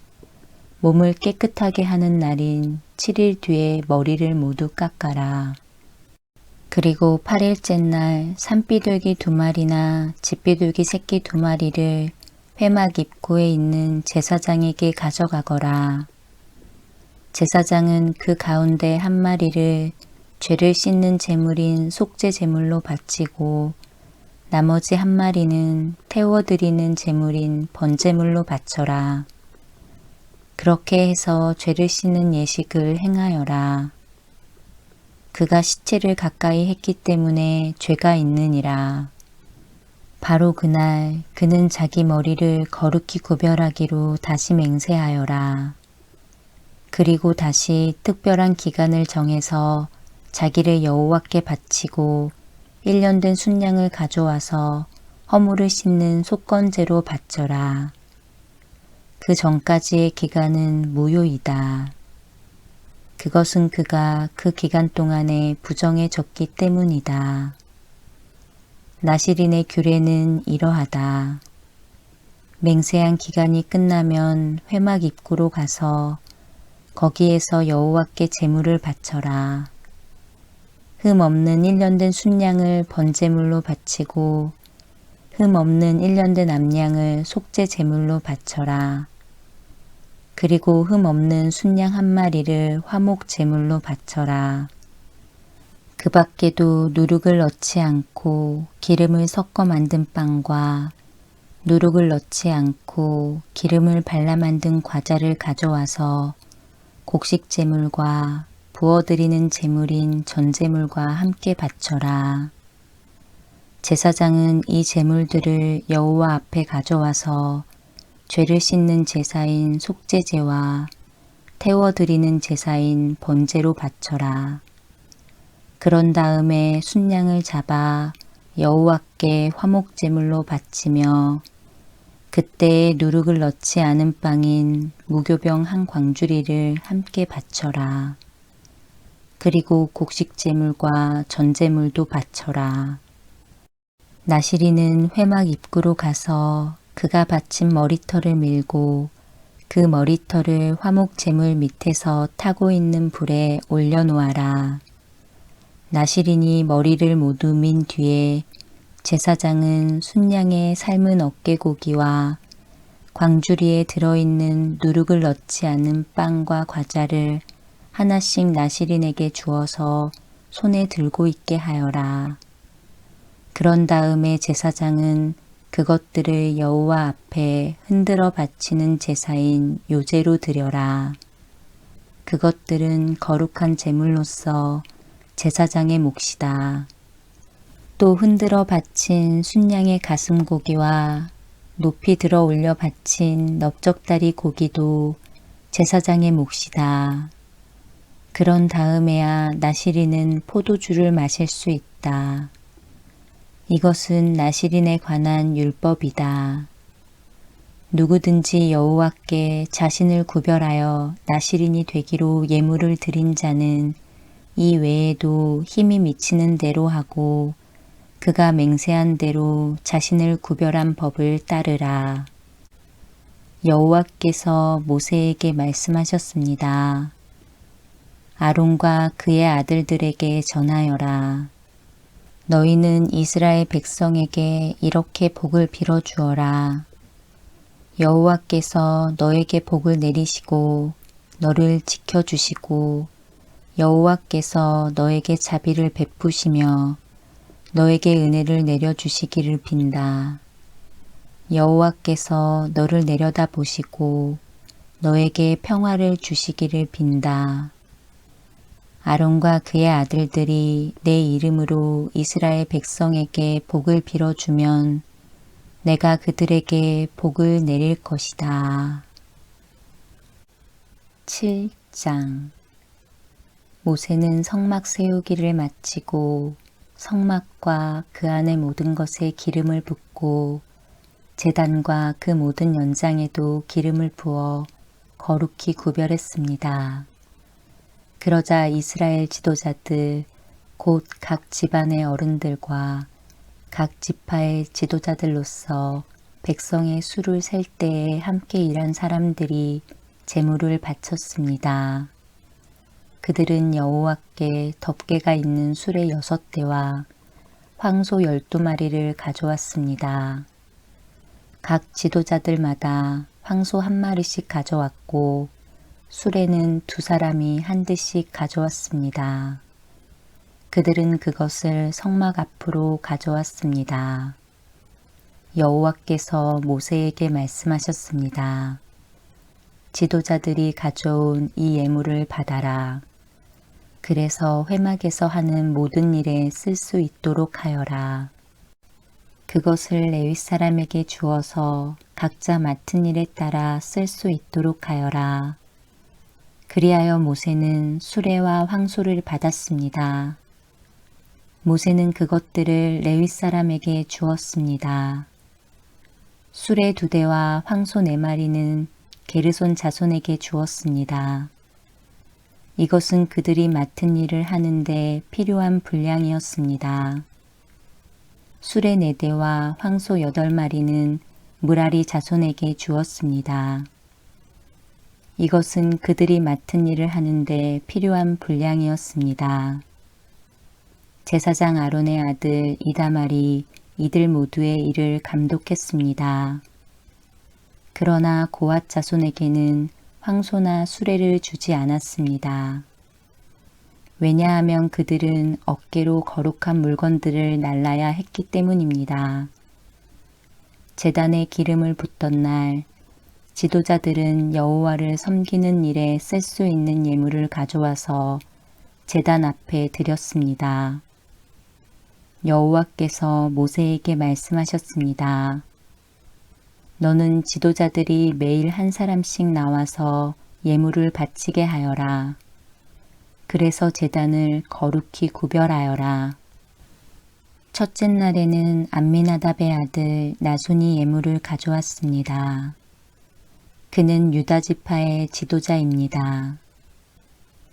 몸을 깨끗하게 하는 날인 7일 뒤에 머리를 모두 깎아라. 그리고 8일째 날 산비둘기 2마리나 집비둘기 새끼 2마리를 회막 입구에 있는 제사장에게 가져가거라. 제사장은 그 가운데 1마리를 죄를 씻는 제물인 속죄 제물로 바치고 나머지 1마리는 태워드리는 제물인 번제물로 바쳐라. 그렇게 해서 죄를 씻는 예식을 행하여라. 그가 시체를 가까이 했기 때문에 죄가 있느니라. 바로 그날 그는 자기 머리를 거룩히 구별하기로 다시 맹세하여라. 그리고 다시 특별한 기간을 정해서 자기를 여호와께 바치고 1년 된 순양을 가져와서 허물을 씻는 속건제로 바쳐라. 그 전까지의 기간은 무효이다. 그것은 그가 그 기간 동안에 부정해졌기 때문이다. 나시린의 규례는 이러하다. 맹세한 기간이 끝나면 회막 입구로 가서 거기에서 여호와께 제물을 바쳐라. 흠 없는 1년 된 순양을 번제물로 바치고 흠 없는 1년 된 암양을 속죄 제물로 바쳐라. 그리고 흠 없는 순양 1마리를 화목 제물로 바쳐라. 그 밖에도 누룩을 넣지 않고 기름을 섞어 만든 빵과 누룩을 넣지 않고 기름을 발라 만든 과자를 가져와서 곡식 제물과 부어드리는 제물인 전제물과 함께 바쳐라. 제사장은 이 제물들을 여호와 앞에 가져와서 죄를 씻는 제사인 속죄제와 태워드리는 제사인 번제로 바쳐라. 그런 다음에 순양을 잡아 여호와께 화목제물로 바치며 그때에 누룩을 넣지 않은 빵인 무교병 한 광주리를 함께 바쳐라. 그리고 곡식제물과 전제물도 바쳐라. 나시리는 회막 입구로 가서 그가 바친 머리털을 밀고 그 머리털을 화목제물 밑에서 타고 있는 불에 올려놓아라. 나시린이 머리를 모두 민 뒤에 제사장은 순양의 삶은 어깨고기와 광주리에 들어있는 누룩을 넣지 않은 빵과 과자를 하나씩 나시린에게 주어서 손에 들고 있게 하여라. 그런 다음에 제사장은 그것들을 여호와 앞에 흔들어 바치는 제사인 요제로 드려라. 그것들은 거룩한 제물로서 제사장의 몫이다. 또 흔들어 바친 순양의 가슴고기와 높이 들어 올려 바친 넓적다리 고기도 제사장의 몫이다. 그런 다음에야 나시린은 포도주를 마실 수 있다. 이것은 나시린에 관한 율법이다. 누구든지 여호와께 자신을 구별하여 나시린이 되기로 예물을 드린 자는 이 외에도 힘이 미치는 대로 하고 그가 맹세한 대로 자신을 구별한 법을 따르라. 여호와께서 모세에게 말씀하셨습니다. 아론과 그의 아들들에게 전하여라. 너희는 이스라엘 백성에게 이렇게 복을 빌어 주어라. 여호와께서 너에게 복을 내리시고 너를 지켜주시고 여호와께서 너에게 자비를 베푸시며 너에게 은혜를 내려주시기를 빈다. 여호와께서 너를 내려다 보시고 너에게 평화를 주시기를 빈다. 아론과 그의 아들들이 내 이름으로 이스라엘 백성에게 복을 빌어주면 내가 그들에게 복을 내릴 것이다. 7장 모세는 성막 세우기를 마치고 성막과 그 안의 모든 것에 기름을 붓고 제단과 그 모든 연장에도 기름을 부어 거룩히 구별했습니다. 그러자 이스라엘 지도자들 곧 각 집안의 어른들과 각 지파의 지도자들로서 백성의 수를 셀 때에 함께 일한 사람들이 제물을 바쳤습니다. 그들은 여호와께 덮개가 있는 수레 6대와 황소 12마리를 가져왔습니다. 각 지도자들마다 황소 1마리씩 가져왔고 수레는 2사람이 한 대씩 가져왔습니다. 그들은 그것을 성막 앞으로 가져왔습니다. 여호와께서 모세에게 말씀하셨습니다. 지도자들이 가져온 이 예물을 받아라. 그래서 회막에서 하는 모든 일에 쓸 수 있도록 하여라. 그것을 레위 사람에게 주어서 각자 맡은 일에 따라 쓸 수 있도록 하여라. 그리하여 모세는 수레와 황소를 받았습니다. 모세는 그것들을 레위 사람에게 주었습니다. 수레 2대와 황소 4마리는 게르손 자손에게 주었습니다. 이것은 그들이 맡은 일을 하는데 필요한 분량이었습니다. 수레 4대와 황소 8마리는 무라리 자손에게 주었습니다. 이것은 그들이 맡은 일을 하는데 필요한 분량이었습니다. 제사장 아론의 아들 이다말이 이들 모두의 일을 감독했습니다. 그러나 고앗 자손에게는 황소나 수레를 주지 않았습니다. 왜냐하면 그들은 어깨로 거룩한 물건들을 날라야 했기 때문입니다. 제단에 기름을 붓던 날 지도자들은 여호와를 섬기는 일에 쓸 수 있는 예물을 가져와서 제단 앞에 드렸습니다. 여호와께서 모세에게 말씀하셨습니다. 너는 지도자들이 매일 한 사람씩 나와서 예물을 바치게 하여라. 그래서 제단을 거룩히 구별하여라. 첫째 날에는 암미나답의 아들 나손이 예물을 가져왔습니다. 그는 유다 지파의 지도자입니다.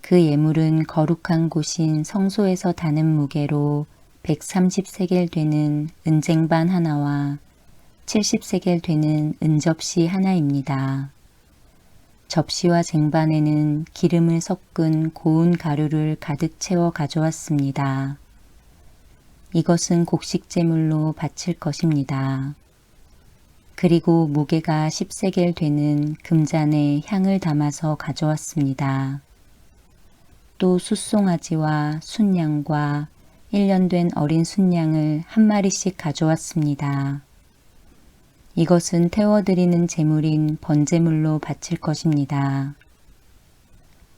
그 예물은 거룩한 곳인 성소에서 다는 무게로 130세겔 되는 은쟁반 하나와 70세겔 되는 은접시 하나입니다. 접시와 쟁반에는 기름을 섞은 고운 가루를 가득 채워 가져왔습니다. 이것은 곡식 제물로 바칠 것입니다. 그리고 무게가 10세겔 되는 금잔에 향을 담아서 가져왔습니다. 또 숫송아지와 순양과 1년 된 어린 순양을 한 마리씩 가져왔습니다. 이것은 태워드리는 제물인 번제물로 바칠 것입니다.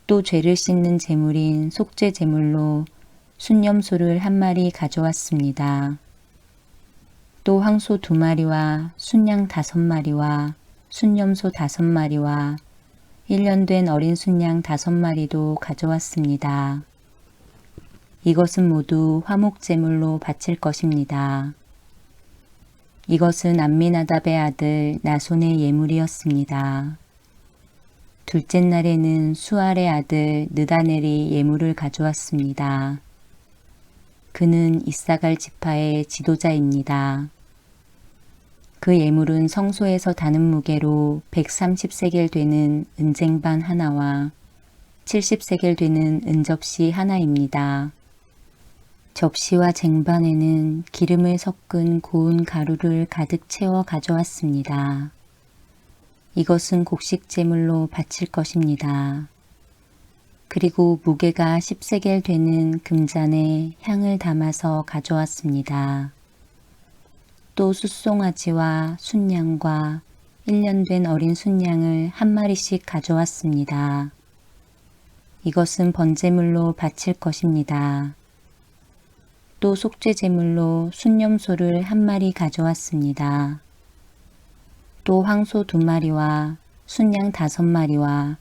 또 죄를 씻는 제물인 속죄 제물로 순염소를 한 마리 가져왔습니다. 또 황소 2마리와 순양 5마리와 순염소 5마리와 1년 된 어린 순양 5마리도 가져왔습니다. 이것은 모두 화목제물로 바칠 것입니다. 이것은 암미나답의 아들 나손의 예물이었습니다. 둘째 날에는 수알의 아들 느다넬이 예물을 가져왔습니다. 그는 이사갈 지파의 지도자입니다. 그 예물은 성소에서 다는 무게로 130세겔 되는 은쟁반 하나와 70세겔 되는 은접시 하나입니다. 접시와 쟁반에는 기름을 섞은 고운 가루를 가득 채워 가져왔습니다. 이것은 곡식 제물로 바칠 것입니다. 그리고 무게가 10세겔 되는 금잔에 향을 담아서 가져왔습니다. 또 숫송아지와 순양과 1년 된 어린 순양을 한 마리씩 가져왔습니다. 이것은 번제물로 바칠 것입니다. 또 속죄제물로 순염소를 한 마리 가져왔습니다. 또 황소 2마리와 순양 5마리와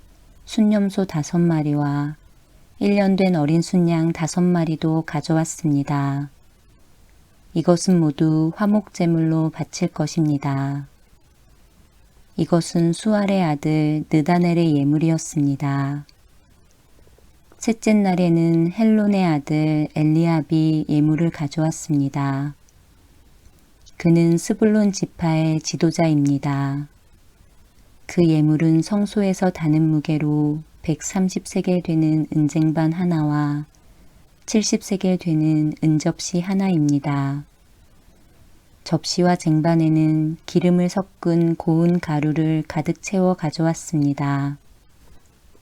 순염소 5마리와 1년 된 어린 순양 5마리도 가져왔습니다. 이것은 모두 화목제물로 바칠 것입니다. 이것은 수알의 아들 느다넬의 예물이었습니다. 셋째 날에는 헬론의 아들 엘리압이 예물을 가져왔습니다. 그는 스불론 지파의 지도자입니다. 그 예물은 성소에서 다는 무게로 130세겔 되는 은쟁반 하나와 70세겔 되는 은접시 하나입니다. 접시와 쟁반에는 기름을 섞은 고운 가루를 가득 채워 가져왔습니다.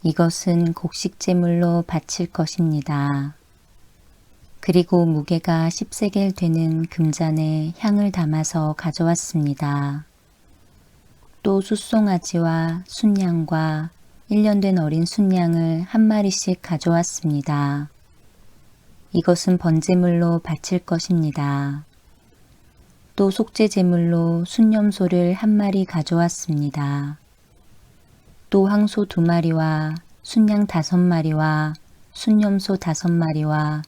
이것은 곡식제물로 바칠 것입니다. 그리고 무게가 10세겔 되는 금잔에 향을 담아서 가져왔습니다. 또 숫송아지와 순양과 1년 된 어린 순양을 한 마리씩 가져왔습니다. 이것은 번제물로 바칠 것입니다. 또 속죄제물로 순염소를 한 마리 가져왔습니다. 또 황소 2마리와 순양 5마리와 순염소 5마리와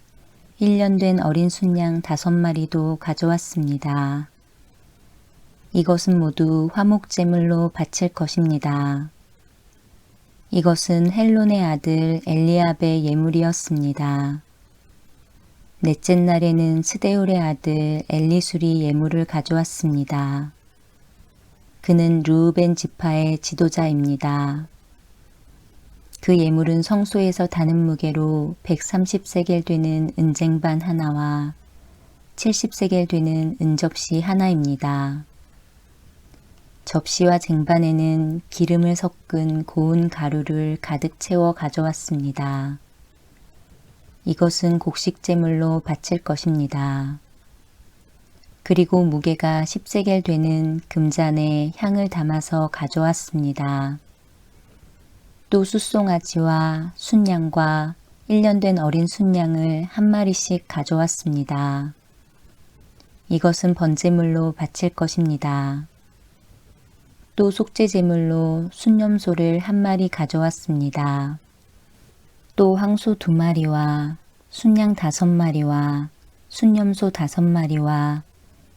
1년 된 어린 순양 5마리도 가져왔습니다. 이것은 모두 화목제물로 바칠 것입니다. 이것은 헬론의 아들 엘리압의 예물이었습니다. 넷째 날에는 스데울의 아들 엘리술이 예물을 가져왔습니다. 그는 르우벤 지파의 지도자입니다. 그 예물은 성소에서 다는 무게로 130세겔 되는 은쟁반 하나와 70세겔 되는 은접시 하나입니다. 접시와 쟁반에는 기름을 섞은 고운 가루를 가득 채워 가져왔습니다. 이것은 곡식제물로 바칠 것입니다. 그리고 무게가 10세겔 되는 금잔에 향을 담아서 가져왔습니다. 또 숫송아지와 순양과 1년 된 어린 순양을 한 마리씩 가져왔습니다. 이것은 번제물로 바칠 것입니다. 또 속죄제물로 순념소를 1마리 가져왔습니다. 또 황소 2마리와 순양 5마리와 순념소 5마리와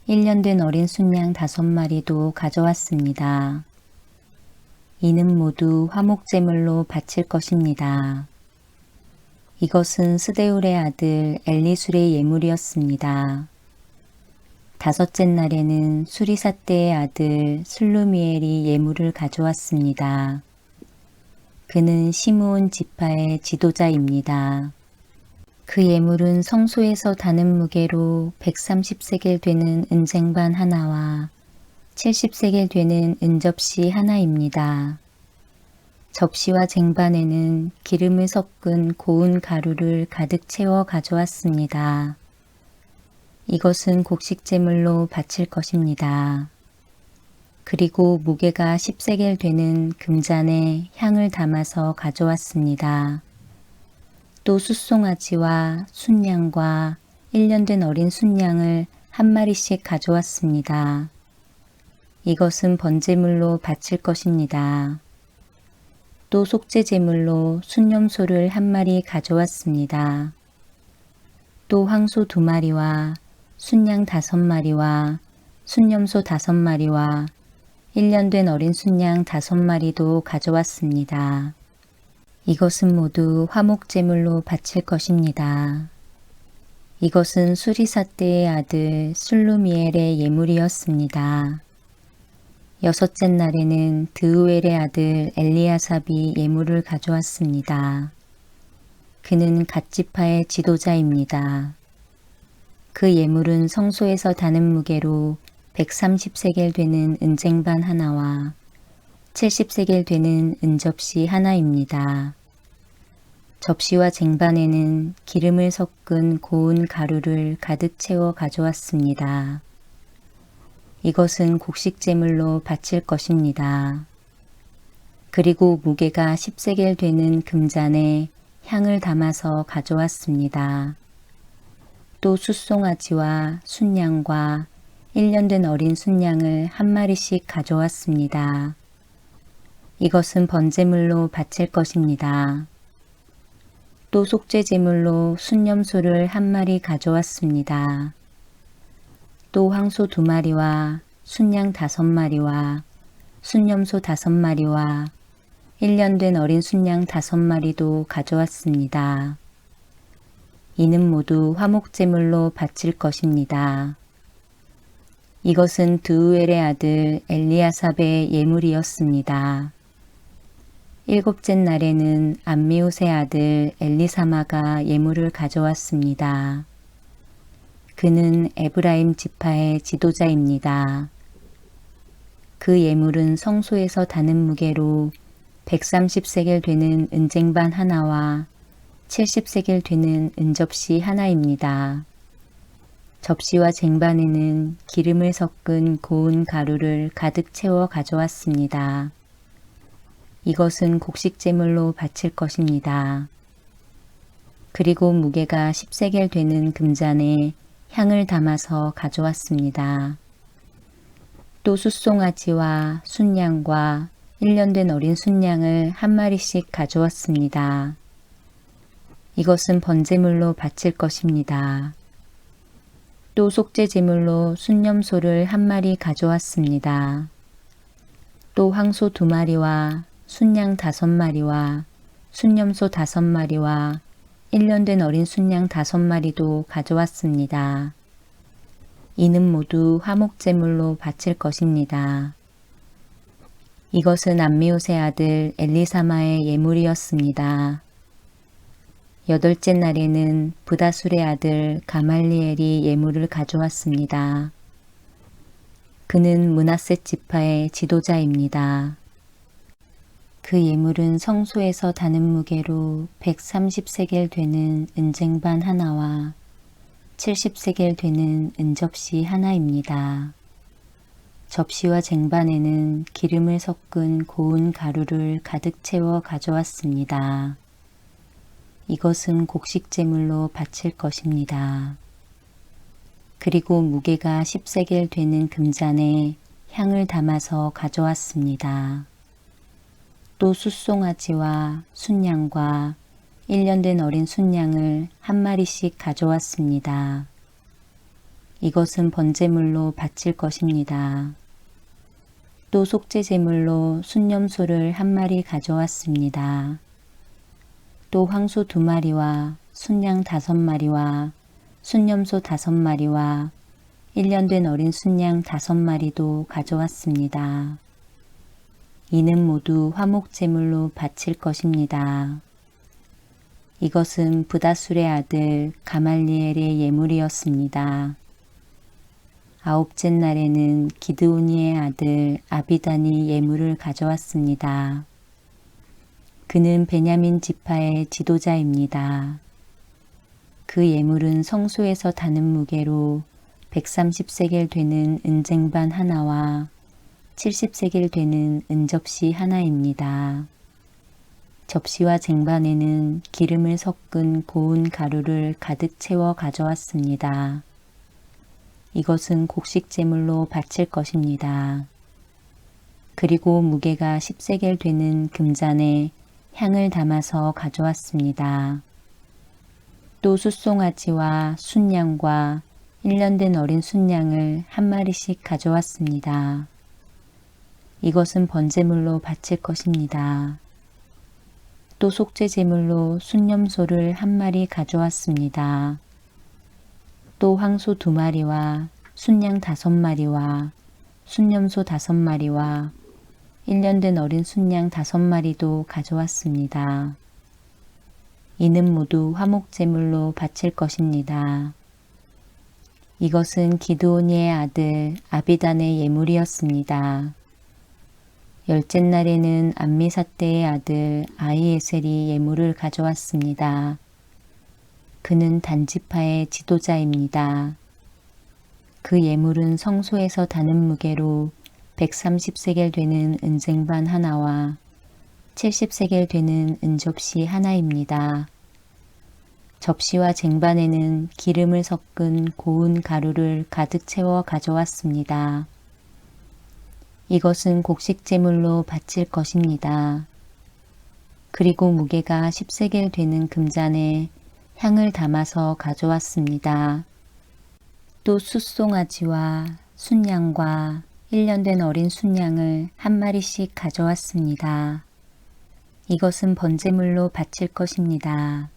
1년 된 어린 순양 5마리도 가져왔습니다. 이는 모두 화목제물로 바칠 것입니다. 이것은 스데울의 아들 엘리술의 예물이었습니다. 5째 날에는 수리사 때의 아들 슬루미엘이 예물을 가져왔습니다. 그는 시므온 지파의 지도자입니다. 그 예물은 성소에서 다는 무게로 130세겔 되는 은쟁반 하나와 70세겔 되는 은접시 하나입니다. 접시와 쟁반에는 기름을 섞은 고운 가루를 가득 채워 가져왔습니다. 이것은 곡식제물로 바칠 것입니다. 그리고 무게가 10세겔 되는 금잔에 향을 담아서 가져왔습니다. 또 숫송아지와 순양과 1년 된 어린 순양을 1마리씩 가져왔습니다. 이것은 번제물로 바칠 것입니다. 또 속죄제물로 순념소를 1마리 가져왔습니다. 또 황소 2마리와 순양 5마리와 순념소 5마리와 1년 된 어린 순양 5마리도 가져왔습니다. 이것은 모두 화목제물로 바칠 것입니다. 이것은 수리사 때의 아들 슬루미엘의 예물이었습니다. 6째 날에는 드우엘의 아들 엘리아삽이 예물을 가져왔습니다. 그는 갓지파의 지도자입니다. 그 예물은 성소에서 다는 무게로 130세겔 되는 은쟁반 하나와 70세겔 되는 은접시 하나입니다. 접시와 쟁반에는 기름을 섞은 고운 가루를 가득 채워 가져왔습니다. 이것은 곡식제물로 바칠 것입니다. 그리고 무게가 10세겔 되는 금잔에 향을 담아서 가져왔습니다. 또 숫송아지와 순양과 1년 된 어린 순양을 1마리씩 가져왔습니다. 이것은 번제물로 바칠 것입니다. 또 속죄제물로 순념소를 1마리 가져왔습니다. 또 황소 2마리와 순양 5마리와 순념소 5마리와 1년 된 어린 순양 5마리도 가져왔습니다. 이는 모두 화목제물로 바칠 것입니다. 이것은 드우엘의 아들 엘리아삽의 예물이었습니다. 7째 날에는 암미옷의 아들 엘리사마가 예물을 가져왔습니다. 그는 에브라임 지파의 지도자입니다. 그 예물은 성소에서 다는 무게로 130세겔 되는 은쟁반 하나와 70세겔 되는 은접시 하나입니다. 접시와 쟁반에는 기름을 섞은 고운 가루를 가득 채워 가져왔습니다. 이것은 곡식제물로 바칠 것입니다. 그리고 무게가 10세겔 되는 금잔에 향을 담아서 가져왔습니다. 또 숫송아지와 순양과 1년 된 어린 순양을 1마리씩 가져왔습니다. 이것은 번제물로 바칠 것입니다. 또 속죄제물로 순념소를 1마리 가져왔습니다. 또 황소 2마리와 순양 5마리와 순념소 5마리와 1년 된 어린 순양 5마리도 가져왔습니다. 이는 모두 화목제물로 바칠 것입니다. 이것은 암미옷의 아들 엘리사마의 예물이었습니다. 8째 날에는 브다술의 아들 가말리엘이 예물을 가져왔습니다. 그는 므낫세 지파의 지도자입니다. 그 예물은 성소에서 다는 무게로 130세겔 되는 은쟁반 하나와 70세겔 되는 은접시 하나입니다. 접시와 쟁반에는 기름을 섞은 고운 가루를 가득 채워 가져왔습니다. 이것은 곡식제물로 바칠 것입니다. 그리고 무게가 10세겔 되는 금잔에 향을 담아서 가져왔습니다. 또 숫송아지와 순양과 1년 된 어린 순양을 한 마리씩 가져왔습니다. 이것은 번제물로 바칠 것입니다. 또 속죄제물로 순념소를 한 마리 가져왔습니다. 또 황소 2마리와 순양 5마리와 순념소 5마리와 1년 된 어린 순양 5마리도 가져왔습니다. 이는 모두 화목제물로 바칠 것입니다. 이것은 브다술의 아들 가말리엘의 예물이었습니다. 9째 날에는 기드오니의 아들 아비단이 예물을 가져왔습니다. 그는 베냐민 지파의 지도자입니다. 그 예물은 성소에서 다는 무게로 130세겔 되는 은쟁반 하나와 70세겔 되는 은접시 하나입니다. 접시와 쟁반에는 기름을 섞은 고운 가루를 가득 채워 가져왔습니다. 이것은 곡식제물로 바칠 것입니다. 그리고 무게가 10세겔 되는 금잔에 향을 담아서 가져왔습니다. 또 숫송아지와 순양과 1년 된 어린 순양을 한 마리씩 가져왔습니다. 이것은 번제물로 바칠 것입니다. 또 속죄제물로 순념소를 한 마리 가져왔습니다. 또 황소 2마리와 순양 5마리와 순념소 5마리와 1년 된 어린 순양 5마리도 가져왔습니다. 이는 모두 화목제물로 바칠 것입니다. 이것은 기드오니의 아들 아비단의 예물이었습니다. 10째 날에는 암미사대의 아들 아히에셀이 예물을 가져왔습니다. 그는 단지파의 지도자입니다. 그 예물은 성소에서 다는 무게로 130세겔 되는 은쟁반 하나와 70세겔 되는 은접시 하나입니다. 접시와 쟁반에는 기름을 섞은 고운 가루를 가득 채워 가져왔습니다. 이것은 곡식제물로 바칠 것입니다. 그리고 무게가 10세겔 되는 금잔에 향을 담아서 가져왔습니다. 또 숫송아지와 순양과 1년 된 어린 순양을 한 마리씩 가져왔습니다. 이것은 번제물로 바칠 것입니다.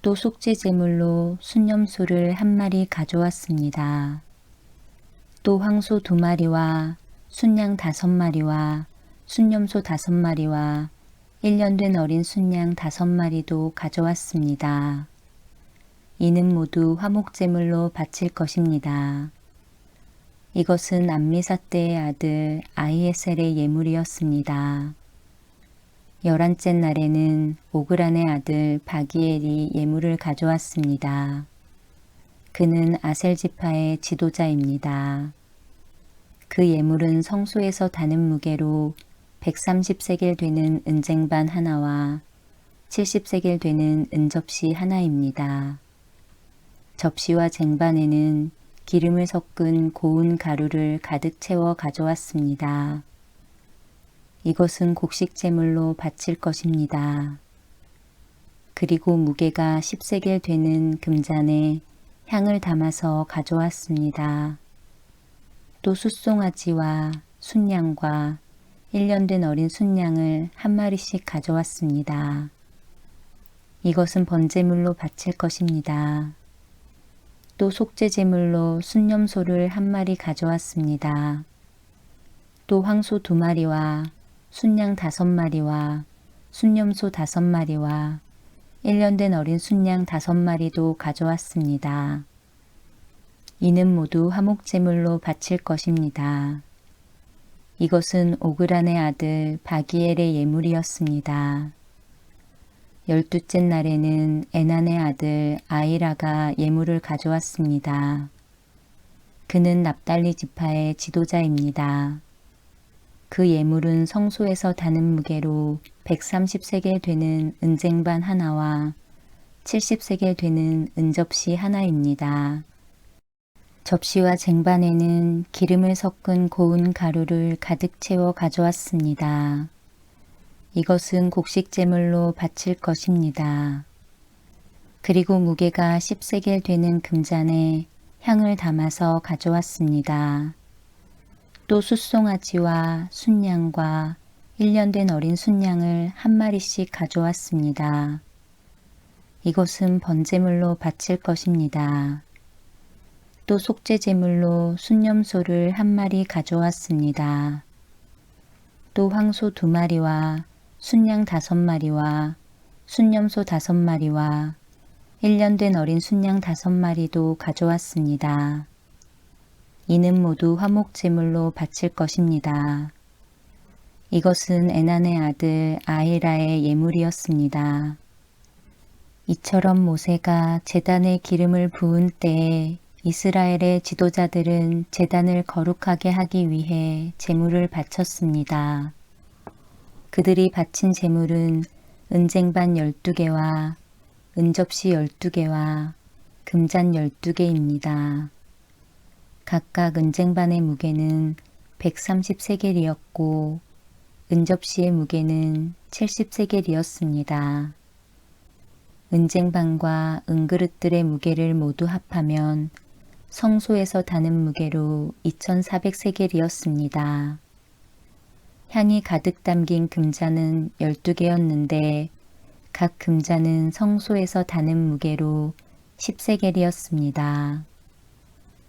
또 속죄제물로 순념소를 한 마리 가져왔습니다. 또 황소 2마리와 순양 5마리와 순념소 5마리와 1년 된 어린 순양 5마리도 가져왔습니다. 이는 모두 화목제물로 바칠 것입니다. 이것은 암미사대의 아들 아히에셀의 예물이었습니다. 11째 날에는 오그란의 아들 바기엘이 예물을 가져왔습니다. 그는 아셀지파의 지도자입니다. 그 예물은 성소에서 다는 무게로 130세겔 되는 은쟁반 하나와 70세겔 되는 은접시 하나입니다. 접시와 쟁반에는 기름을 섞은 고운 가루를 가득 채워 가져왔습니다. 이것은 곡식제물로 바칠 것입니다. 그리고 무게가 10세겔 되는 금잔에 향을 담아서 가져왔습니다. 또 숫송아지와 순양과 1년 된 어린 순양을 한 마리씩 가져왔습니다. 이것은 번제물로 바칠 것입니다. 또 속죄제물로 순념소를 한 마리 가져왔습니다. 또 황소 2마리와 순양 5마리와 순념소 5마리와 1년 된 어린 순양 5마리도 가져왔습니다. 이는 모두 화목제물로 바칠 것입니다. 이것은 오그란의 아들 바기엘의 예물이었습니다. 12째 날에는 에난의 아들 아이라가 예물을 가져왔습니다. 그는 납달리 지파의 지도자입니다. 그 예물은 성소에서 다는 무게로 130세겔 되는 은쟁반 하나와 70세겔 되는 은접시 하나입니다. 접시와 쟁반에는 기름을 섞은 고운 가루를 가득 채워 가져왔습니다. 이것은 곡식제물로 바칠 것입니다. 그리고 무게가 10세겔 되는 금잔에 향을 담아서 가져왔습니다. 또 숫송아지와 순양과 1년 된 어린 순양을 한 마리씩 가져왔습니다. 이것은 번제물로 바칠 것입니다. 또 속죄제물로 순념소를 한 마리 가져왔습니다. 또 황소 2마리와 순양 5마리와 순념소 5마리와 1년 된 어린 순양 5마리도 가져왔습니다. 이는 모두 화목제물로 바칠 것입니다. 이것은 에난의 아들 아히라의 예물이었습니다. 이처럼 모세가 제단에 기름을 부은 때에 이스라엘의 지도자들은 제단을 거룩하게 하기 위해 제물을 바쳤습니다. 그들이 바친 제물은 은쟁반 12개와 은접시 12개와 금잔 12개입니다. 각각 은쟁반의 무게는 130세겔이었고 은접시의 무게는 70세겔이었습니다. 은쟁반과 은그릇들의 무게를 모두 합하면 성소에서 다는 무게로 2400세겔이었습니다. 향이 가득 담긴 금잔은 12개였는데 각 금잔은 성소에서 다는 무게로 10세겔이었습니다.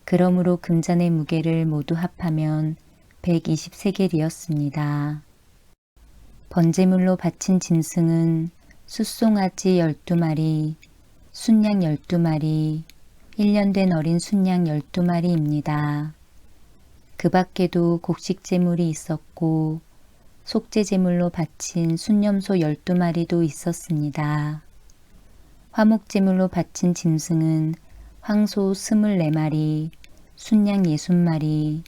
그러므로 금잔의 무게를 모두 합하면 120세겔이었습니다. 번제물로 바친 짐승은 숫송아지 12마리, 순양 12마리, 1년 된 어린 순양 12마리입니다. 그 밖에도 곡식제물이 있었고 속죄제물로 바친 순념소 12마리도 있었습니다. 화목제물로 바친 짐승은 황소 24마리, 순양 60마리,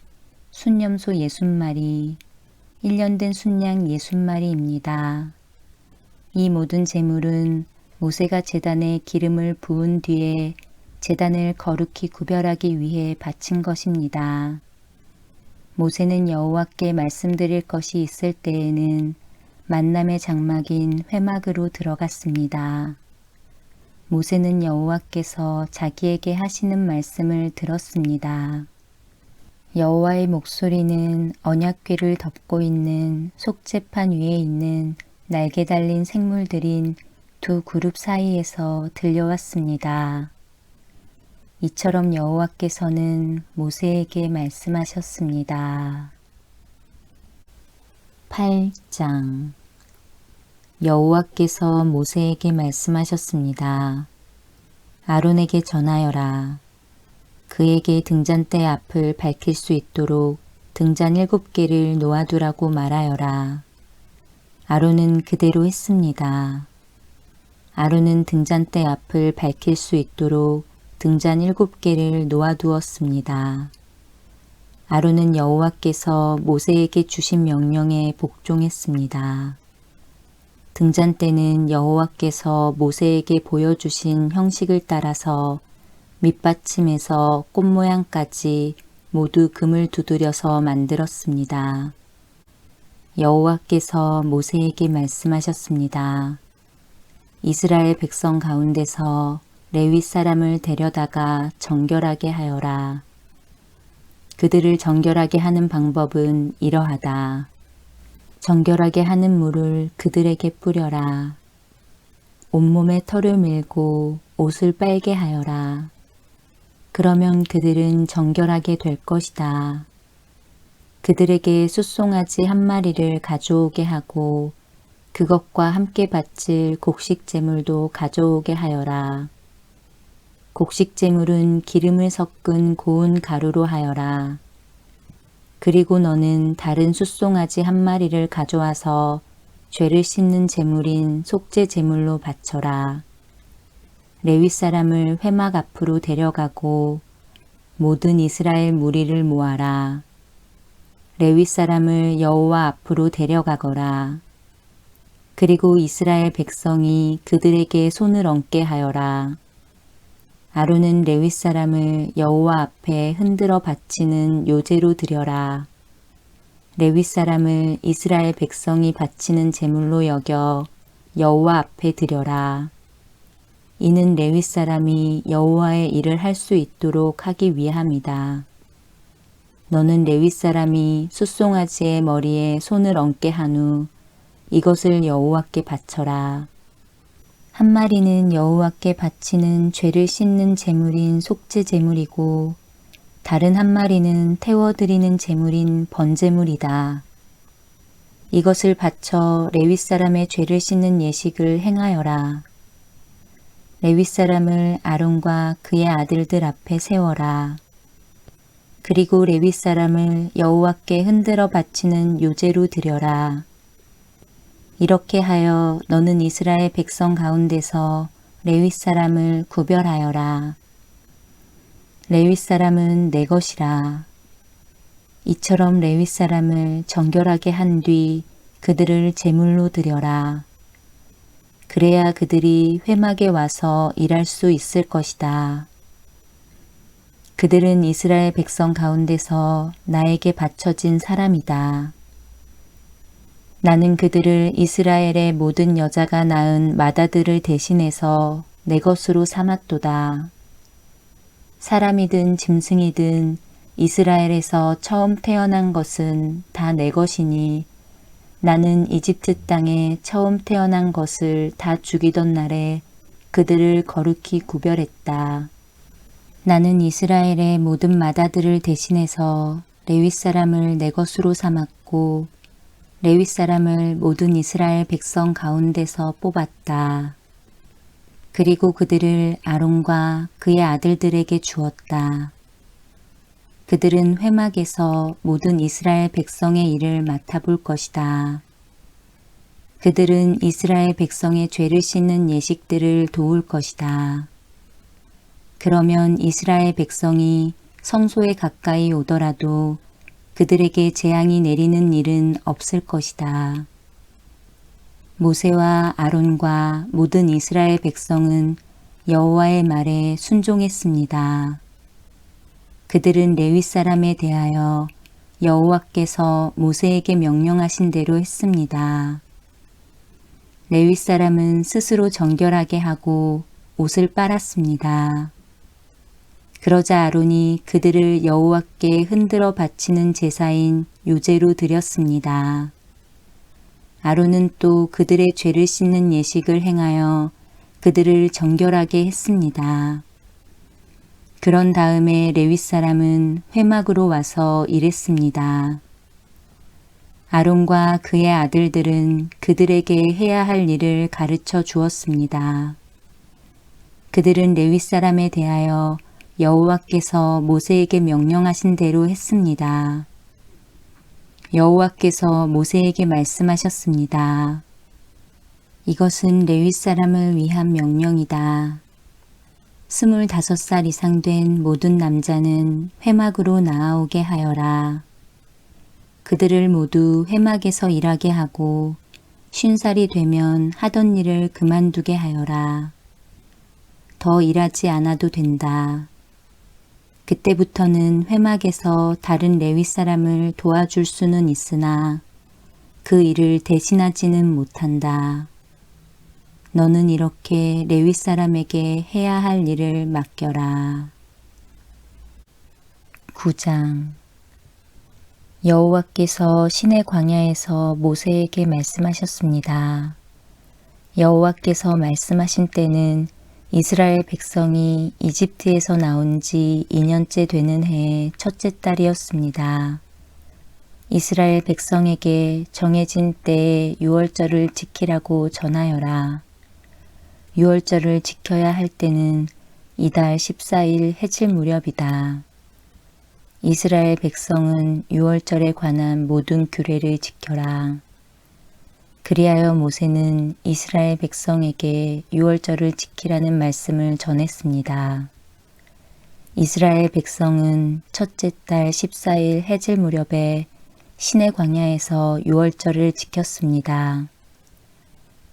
순념소 60마리, 1년 된 순양 60마리입니다. 이 모든 제물은 모세가 제단에 기름을 부은 뒤에 제단을 거룩히 구별하기 위해 바친 것입니다. 모세는 여호와께 말씀드릴 것이 있을 때에는 만남의 장막인 회막으로 들어갔습니다. 모세는 여호와께서 자기에게 하시는 말씀을 들었습니다. 여호와의 목소리는 언약궤를 덮고 있는 속죄판 위에 있는 날개 달린 생물들인 두 그룹 사이에서 들려왔습니다. 이처럼 여호와께서는 모세에게 말씀하셨습니다. 8장 여호와께서 모세에게 말씀하셨습니다. 아론에게 전하여라. 그에게 등잔대 앞을 밝힐 수 있도록 등잔 7개를 놓아두라고 말하여라. 아론은 그대로 했습니다. 아론은 등잔대 앞을 밝힐 수 있도록 등잔 7개를 놓아두었습니다. 아론은 여호와께서 모세에게 주신 명령에 복종했습니다. 등잔대는 여호와께서 모세에게 보여주신 형식을 따라서 밑받침에서 꽃 모양까지 모두 금을 두드려서 만들었습니다. 여호와께서 모세에게 말씀하셨습니다. 이스라엘 백성 가운데서 레위 사람을 데려다가 정결하게 하여라. 그들을 정결하게 하는 방법은 이러하다. 정결하게 하는 물을 그들에게 뿌려라. 온몸에 털을 밀고 옷을 빨게 하여라. 그러면 그들은 정결하게 될 것이다. 그들에게 숫송아지 1마리를 가져오게 하고 그것과 함께 바칠 곡식제물도 가져오게 하여라. 곡식제물은 기름을 섞은 고운 가루로 하여라. 그리고 너는 다른 숫송아지 1마리를 가져와서 죄를 씻는 제물인 속죄제물로 바쳐라. 레위 사람을 회막 앞으로 데려가고 모든 이스라엘 무리를 모아라. 레위 사람을 여호와 앞으로 데려가거라. 그리고 이스라엘 백성이 그들에게 손을 얹게 하여라. 아론은 레위 사람을 여호와 앞에 흔들어 바치는 요제로 드려라. 레위 사람을 이스라엘 백성이 바치는 제물로 여겨 여호와 앞에 드려라. 이는 레위 사람이 여호와의 일을 할 수 있도록 하기 위함이다. 너는 레위 사람이 숫송아지의 머리에 손을 얹게 한 후 이것을 여호와께 바쳐라. 한 마리는 여호와께 바치는 죄를 씻는 제물인 속죄 제물이고 다른 한 마리는 태워드리는 제물인 번제물이다. 이것을 바쳐 레위 사람의 죄를 씻는 예식을 행하여라. 레위 사람을 아론과 그의 아들들 앞에 세워라. 그리고 레위 사람을 여호와께 흔들어 바치는 요제로 드려라. 이렇게 하여 너는 이스라엘 백성 가운데서 레위 사람을 구별하여라. 레위 사람은 내 것이라. 이처럼 레위 사람을 정결하게 한 뒤 그들을 제물로 드려라. 그래야 그들이 회막에 와서 일할 수 있을 것이다. 그들은 이스라엘 백성 가운데서 나에게 바쳐진 사람이다. 나는 그들을 이스라엘의 모든 여자가 낳은 마다들을 대신해서 내 것으로 삼았도다. 사람이든 짐승이든 이스라엘에서 처음 태어난 것은 다 내 것이니 나는 이집트 땅에 처음 태어난 것을 다 죽이던 날에 그들을 거룩히 구별했다. 나는 이스라엘의 모든 마다들을 대신해서 레위 사람을 내 것으로 삼았고 레위 사람을 모든 이스라엘 백성 가운데서 뽑았다. 그리고 그들을 아론과 그의 아들들에게 주었다. 그들은 회막에서 모든 이스라엘 백성의 일을 맡아볼 것이다. 그들은 이스라엘 백성의 죄를 씻는 예식들을 도울 것이다. 그러면 이스라엘 백성이 성소에 가까이 오더라도 그들에게 재앙이 내리는 일은 없을 것이다. 모세와 아론과 모든 이스라엘 백성은 여호와의 말에 순종했습니다. 그들은 레위 사람에 대하여 여호와께서 모세에게 명령하신 대로 했습니다. 레위 사람은 스스로 정결하게 하고 옷을 빨았습니다. 그러자 아론이 그들을 여호와께 흔들어 바치는 제사인 요제로 드렸습니다. 아론은 또 그들의 죄를 씻는 예식을 행하여 그들을 정결하게 했습니다. 그런 다음에 레위 사람은 회막으로 와서 일했습니다. 아론과 그의 아들들은 그들에게 해야 할 일을 가르쳐 주었습니다. 그들은 레위 사람에 대하여 여호와께서 모세에게 명령하신 대로 했습니다. 여호와께서 모세에게 말씀하셨습니다. 이것은 레위 사람을 위한 명령이다. 25살 이상 된 모든 남자는 회막으로 나아오게 하여라. 그들을 모두 회막에서 일하게 하고 50살이 되면 하던 일을 그만두게 하여라. 더 일하지 않아도 된다. 그때부터는 회막에서 다른 레위 사람을 도와줄 수는 있으나 그 일을 대신하지는 못한다. 너는 이렇게 레위 사람에게 해야 할 일을 맡겨라. 9장 여호와께서 시내 광야에서 모세에게 말씀하셨습니다. 여호와께서 말씀하신 때는 이스라엘 백성이 이집트에서 나온 지 2년째 되는 해의 첫째 달이었습니다. 이스라엘 백성에게 정해진 때에 유월절을 지키라고 전하여라. 유월절을 지켜야 할 때는 이달 14일 해질 무렵이다. 이스라엘 백성은 유월절에 관한 모든 규례를 지켜라. 그리하여 모세는 이스라엘 백성에게 유월절을 지키라는 말씀을 전했습니다. 이스라엘 백성은 첫째 달 14일 해질 무렵에 시내 광야에서 유월절을 지켰습니다.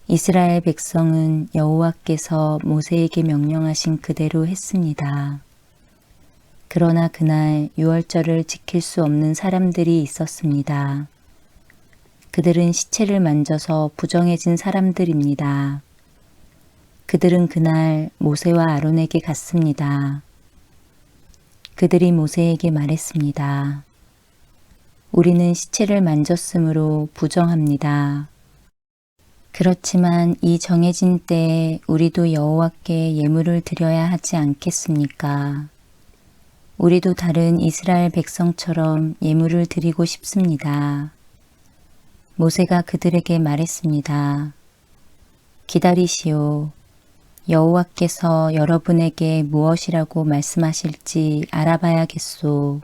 이스라엘 백성은 여호와께서 모세에게 명령하신 그대로 했습니다. 그러나 그날 유월절을 지킬 수 없는 사람들이 있었습니다. 그들은 시체를 만져서 부정해진 사람들입니다. 그들은 그날 모세와 아론에게 갔습니다. 그들이 모세에게 말했습니다. 우리는 시체를 만졌으므로 부정합니다. 그렇지만 이 정해진 때에 우리도 여호와께 예물을 드려야 하지 않겠습니까? 우리도 다른 이스라엘 백성처럼 예물을 드리고 싶습니다. 모세가 그들에게 말했습니다. 기다리시오. 여호와께서 여러분에게 무엇이라고 말씀하실지 알아봐야겠소.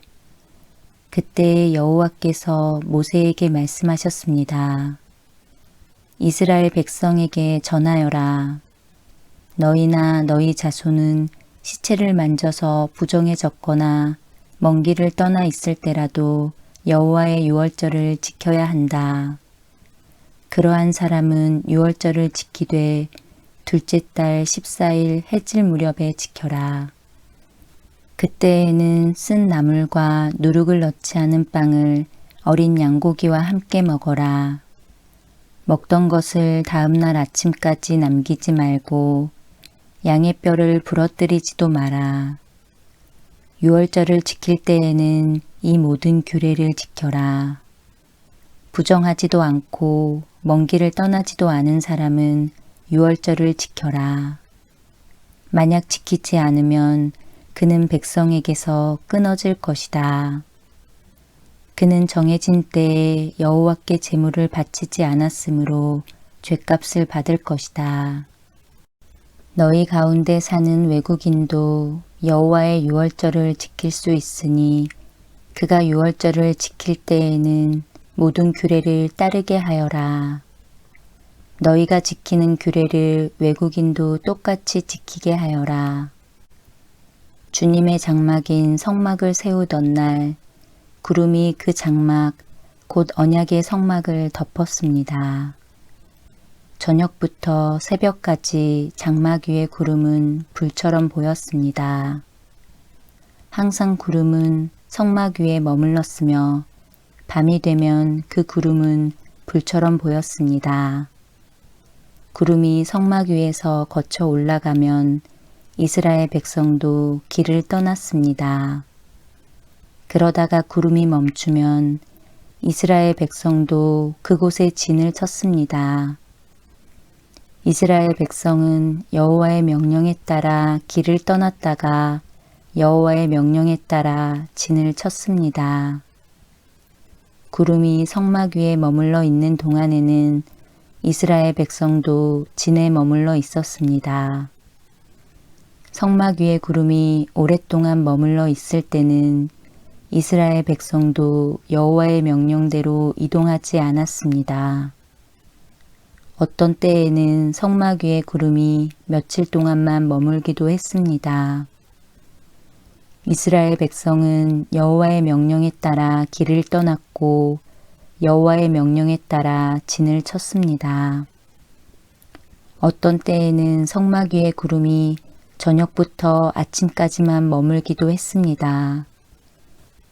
그때 여호와께서 모세에게 말씀하셨습니다. 이스라엘 백성에게 전하여라. 너희나 너희 자손은 시체를 만져서 부정해졌거나 먼 길을 떠나 있을 때라도 여호와의 유월절을 지켜야 한다. 그러한 사람은 유월절을 지키되 둘째 달 14일 해질 무렵에 지켜라. 그때에는 쓴 나물과 누룩을 넣지 않은 빵을 어린 양고기와 함께 먹어라. 먹던 것을 다음날 아침까지 남기지 말고 양의 뼈를 부러뜨리지도 마라. 유월절을 지킬 때에는 이 모든 규례를 지켜라. 부정하지도 않고 먼 길을 떠나지도 않은 사람은 유월절을 지켜라. 만약 지키지 않으면 그는 백성에게서 끊어질 것이다. 그는 정해진 때에 여호와께 제물을 바치지 않았으므로 죗값을 받을 것이다. 너희 가운데 사는 외국인도 여호와의 유월절을 지킬 수 있으니 그가 유월절을 지킬 때에는 모든 규례를 따르게 하여라. 너희가 지키는 규례를 외국인도 똑같이 지키게 하여라. 주님의 장막인 성막을 세우던 날 구름이 그 장막 곧 언약의 성막을 덮었습니다. 저녁부터 새벽까지 장막 위의 구름은 불처럼 보였습니다. 항상 구름은 성막 위에 머물렀으며 밤이 되면 그 구름은 불처럼 보였습니다. 구름이 성막 위에서 거쳐 올라가면 이스라엘 백성도 길을 떠났습니다. 그러다가 구름이 멈추면 이스라엘 백성도 그곳에 진을 쳤습니다. 이스라엘 백성은 여호와의 명령에 따라 길을 떠났다가 여호와의 명령에 따라 진을 쳤습니다. 구름이 성막 위에 머물러 있는 동안에는 이스라엘 백성도 진에 머물러 있었습니다. 성막 위에 구름이 오랫동안 머물러 있을 때는 이스라엘 백성도 여호와의 명령대로 이동하지 않았습니다. 어떤 때에는 성막 위에 구름이 며칠 동안만 머물기도 했습니다. 이스라엘 백성은 여호와의 명령에 따라 길을 떠났고 여호와의 명령에 따라 진을 쳤습니다. 어떤 때에는 성막 위에 구름이 저녁부터 아침까지만 머물기도 했습니다.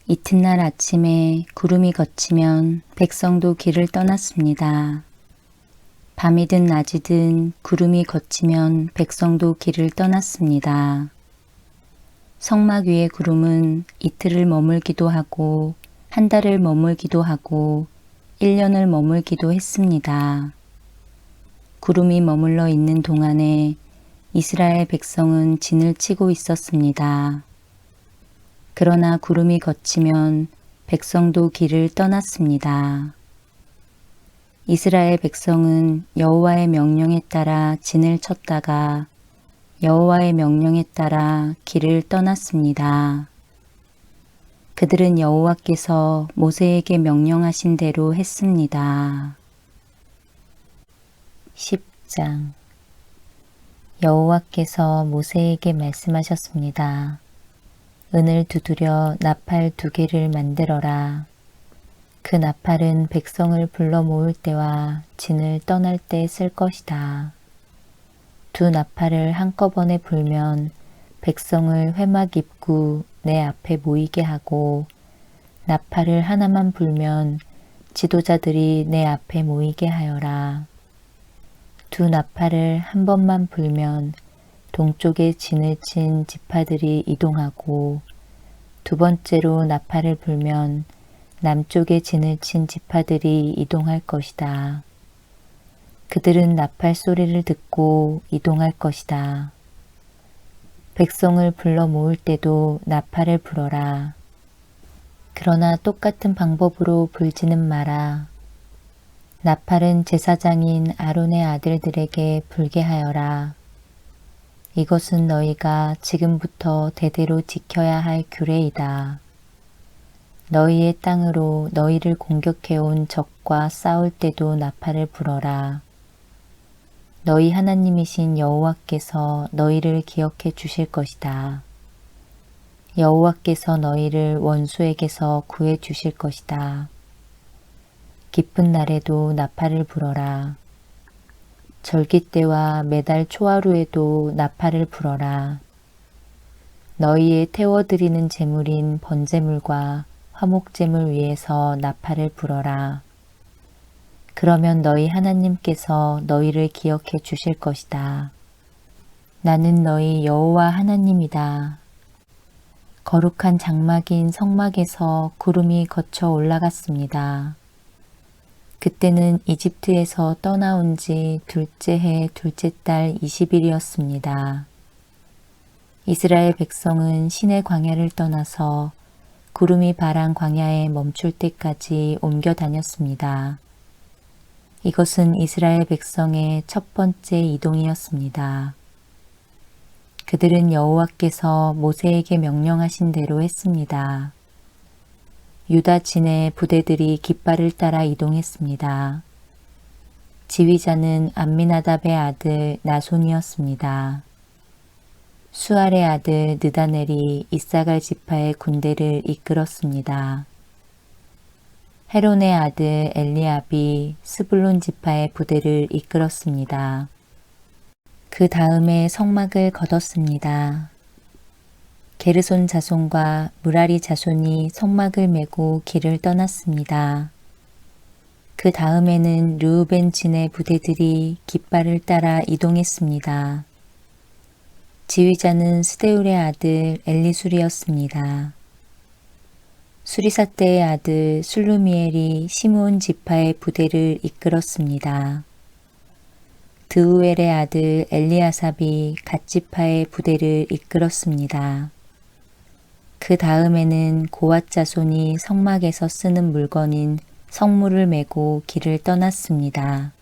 이튿날 아침에 구름이 걷히면 백성도 길을 떠났습니다. 밤이든 낮이든 구름이 걷히면 백성도 길을 떠났습니다. 성막 위의 구름은 이틀을 머물기도 하고 한 달을 머물기도 하고 1년을 머물기도 했습니다. 구름이 머물러 있는 동안에 이스라엘 백성은 진을 치고 있었습니다. 그러나 구름이 걷히면 백성도 길을 떠났습니다. 이스라엘 백성은 여호와의 명령에 따라 진을 쳤다가 여호와의 명령에 따라 길을 떠났습니다. 그들은 여호와께서 모세에게 명령하신 대로 했습니다. 10장 여호와께서 모세에게 말씀하셨습니다. 은을 두드려 나팔 2개를 만들어라. 그 나팔은 백성을 불러 모을 때와 진을 떠날 때 쓸 것이다. 두 나팔을 한꺼번에 불면 백성을 회막 입구 내 앞에 모이게 하고 나팔을 하나만 불면 지도자들이 내 앞에 모이게 하여라. 두 나팔을 한 번만 불면 동쪽에 진을 친 지파들이 이동하고 두 번째로 나팔을 불면 남쪽에 진을 친 지파들이 이동할 것이다. 그들은 나팔 소리를 듣고 이동할 것이다. 백성을 불러 모을 때도 나팔을 불어라. 그러나 똑같은 방법으로 불지는 마라. 나팔은 제사장인 아론의 아들들에게 불게 하여라. 이것은 너희가 지금부터 대대로 지켜야 할 규례이다. 너희의 땅으로 너희를 공격해온 적과 싸울 때도 나팔을 불어라. 너희 하나님이신 여호와께서 너희를 기억해 주실 것이다. 여호와께서 너희를 원수에게서 구해 주실 것이다. 기쁜 날에도 나팔을 불어라. 절기 때와 매달 초하루에도 나팔을 불어라. 너희의 태워드리는 제물인 번제물과 화목제물 위에서 나팔을 불어라. 그러면 너희 하나님께서 너희를 기억해 주실 것이다. 나는 너희 여호와 하나님이다. 거룩한 장막인 성막에서 구름이 거쳐 올라갔습니다. 그때는 이집트에서 떠나온 지 둘째 해 둘째 달 20일이었습니다. 이스라엘 백성은 시내 광야를 떠나서 구름이 바란 광야에 멈출 때까지 옮겨 다녔습니다. 이것은 이스라엘 백성의 첫 번째 이동이었습니다. 그들은 여호와께서 모세에게 명령하신 대로 했습니다. 유다 진의 부대들이 깃발을 따라 이동했습니다. 지휘자는 암미나답의 아들 나손이었습니다. 수알의 아들 느다넬이 이사갈 지파의 군대를 이끌었습니다. 헤론의 아들 엘리압이 스불론 지파의 부대를 이끌었습니다. 그 다음에 성막을 걷었습니다. 게르손 자손과 무라리 자손이 성막을 메고 길을 떠났습니다. 그 다음에는 르우벤 진의 부대들이 깃발을 따라 이동했습니다. 지휘자는 스데울의 아들 엘리술이었습니다. 수리사떼의 아들 술루미엘이 시므온 지파의 부대를 이끌었습니다. 드우엘의 아들 엘리아삽이 갓 지파의 부대를 이끌었습니다. 그 다음에는 고앗 자손이 성막에서 쓰는 물건인 성물을 메고 길을 떠났습니다.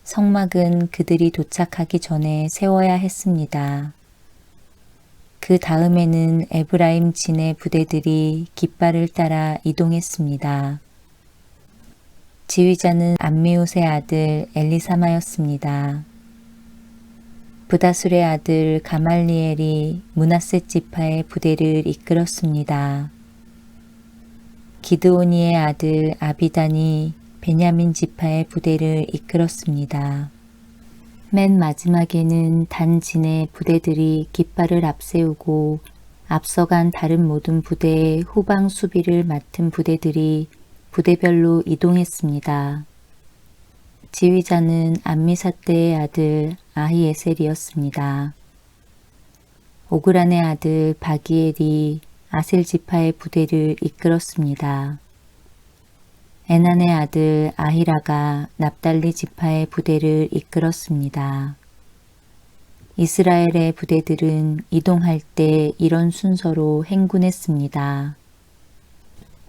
성막은 그들이 도착하기 전에 세워야 했습니다. 그 다음에는 에브라임 진의 부대들이 깃발을 따라 이동했습니다. 지휘자는 암미웃의 아들 엘리사마였습니다. 부다술의 아들 가말리엘이 므낫세 지파의 부대를 이끌었습니다. 기드오니의 아들 아비단이 베냐민 지파의 부대를 이끌었습니다. 맨 마지막에는 단진의 부대들이 깃발을 앞세우고 앞서간 다른 모든 부대의 후방 수비를 맡은 부대들이 부대별로 이동했습니다. 지휘자는 암미사떼의 아들 아히에셀이었습니다. 오그란의 아들 바기엘이 아셀 지파의 부대를 이끌었습니다. 에난의 아들 아히라가 납달리 지파의 부대를 이끌었습니다. 이스라엘의 부대들은 이동할 때 이런 순서로 행군했습니다.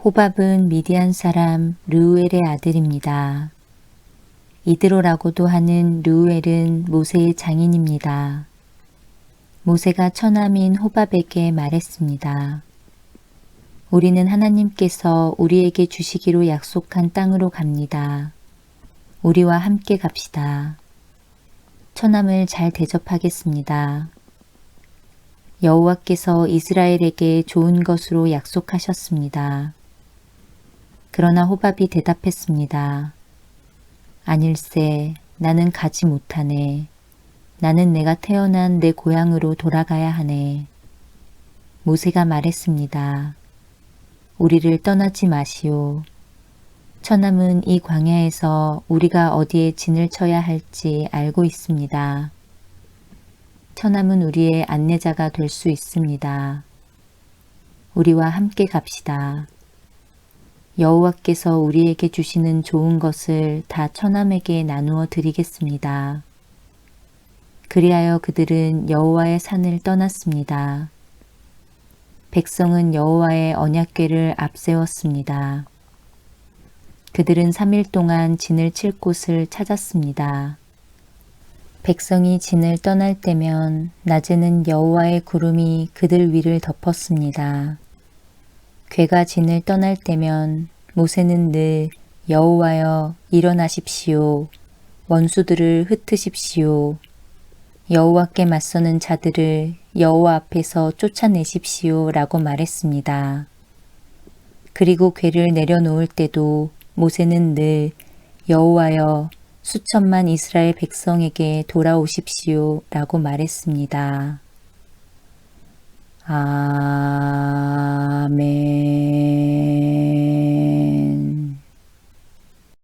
호밥은 미디안 사람 르우엘의 아들입니다. 이드로라고도 하는 르우엘은 모세의 장인입니다. 모세가 처남인 호밥에게 말했습니다. 우리는 하나님께서 우리에게 주시기로 약속한 땅으로 갑니다. 우리와 함께 갑시다. 처남을 잘 대접하겠습니다. 여호와께서 이스라엘에게 좋은 것으로 약속하셨습니다. 그러나 호밥이 대답했습니다. 아닐세, 나는 가지 못하네. 나는 내가 태어난 내 고향으로 돌아가야 하네. 모세가 말했습니다. 우리를 떠나지 마시오. 처남은 이 광야에서 우리가 어디에 진을 쳐야 할지 알고 있습니다. 처남은 우리의 안내자가 될 수 있습니다. 우리와 함께 갑시다. 여호와께서 우리에게 주시는 좋은 것을 다 처남에게 나누어 드리겠습니다. 그리하여 그들은 여호와의 산을 떠났습니다. 백성은 여호와의 언약궤를 앞세웠습니다. 그들은 3일 동안 진을 칠 곳을 찾았습니다. 백성이 진을 떠날 때면 낮에는 여호와의 구름이 그들 위를 덮었습니다. 궤가 진을 떠날 때면 모세는 늘 여호와여 일어나십시오. 원수들을 흩으십시오. 여호와께 맞서는 자들을 여호와 앞에서 쫓아내십시오 라고 말했습니다. 그리고 궤를 내려놓을 때도 모세는 늘 여호와여 수천만 이스라엘 백성에게 돌아오십시오 라고 말했습니다. 아멘.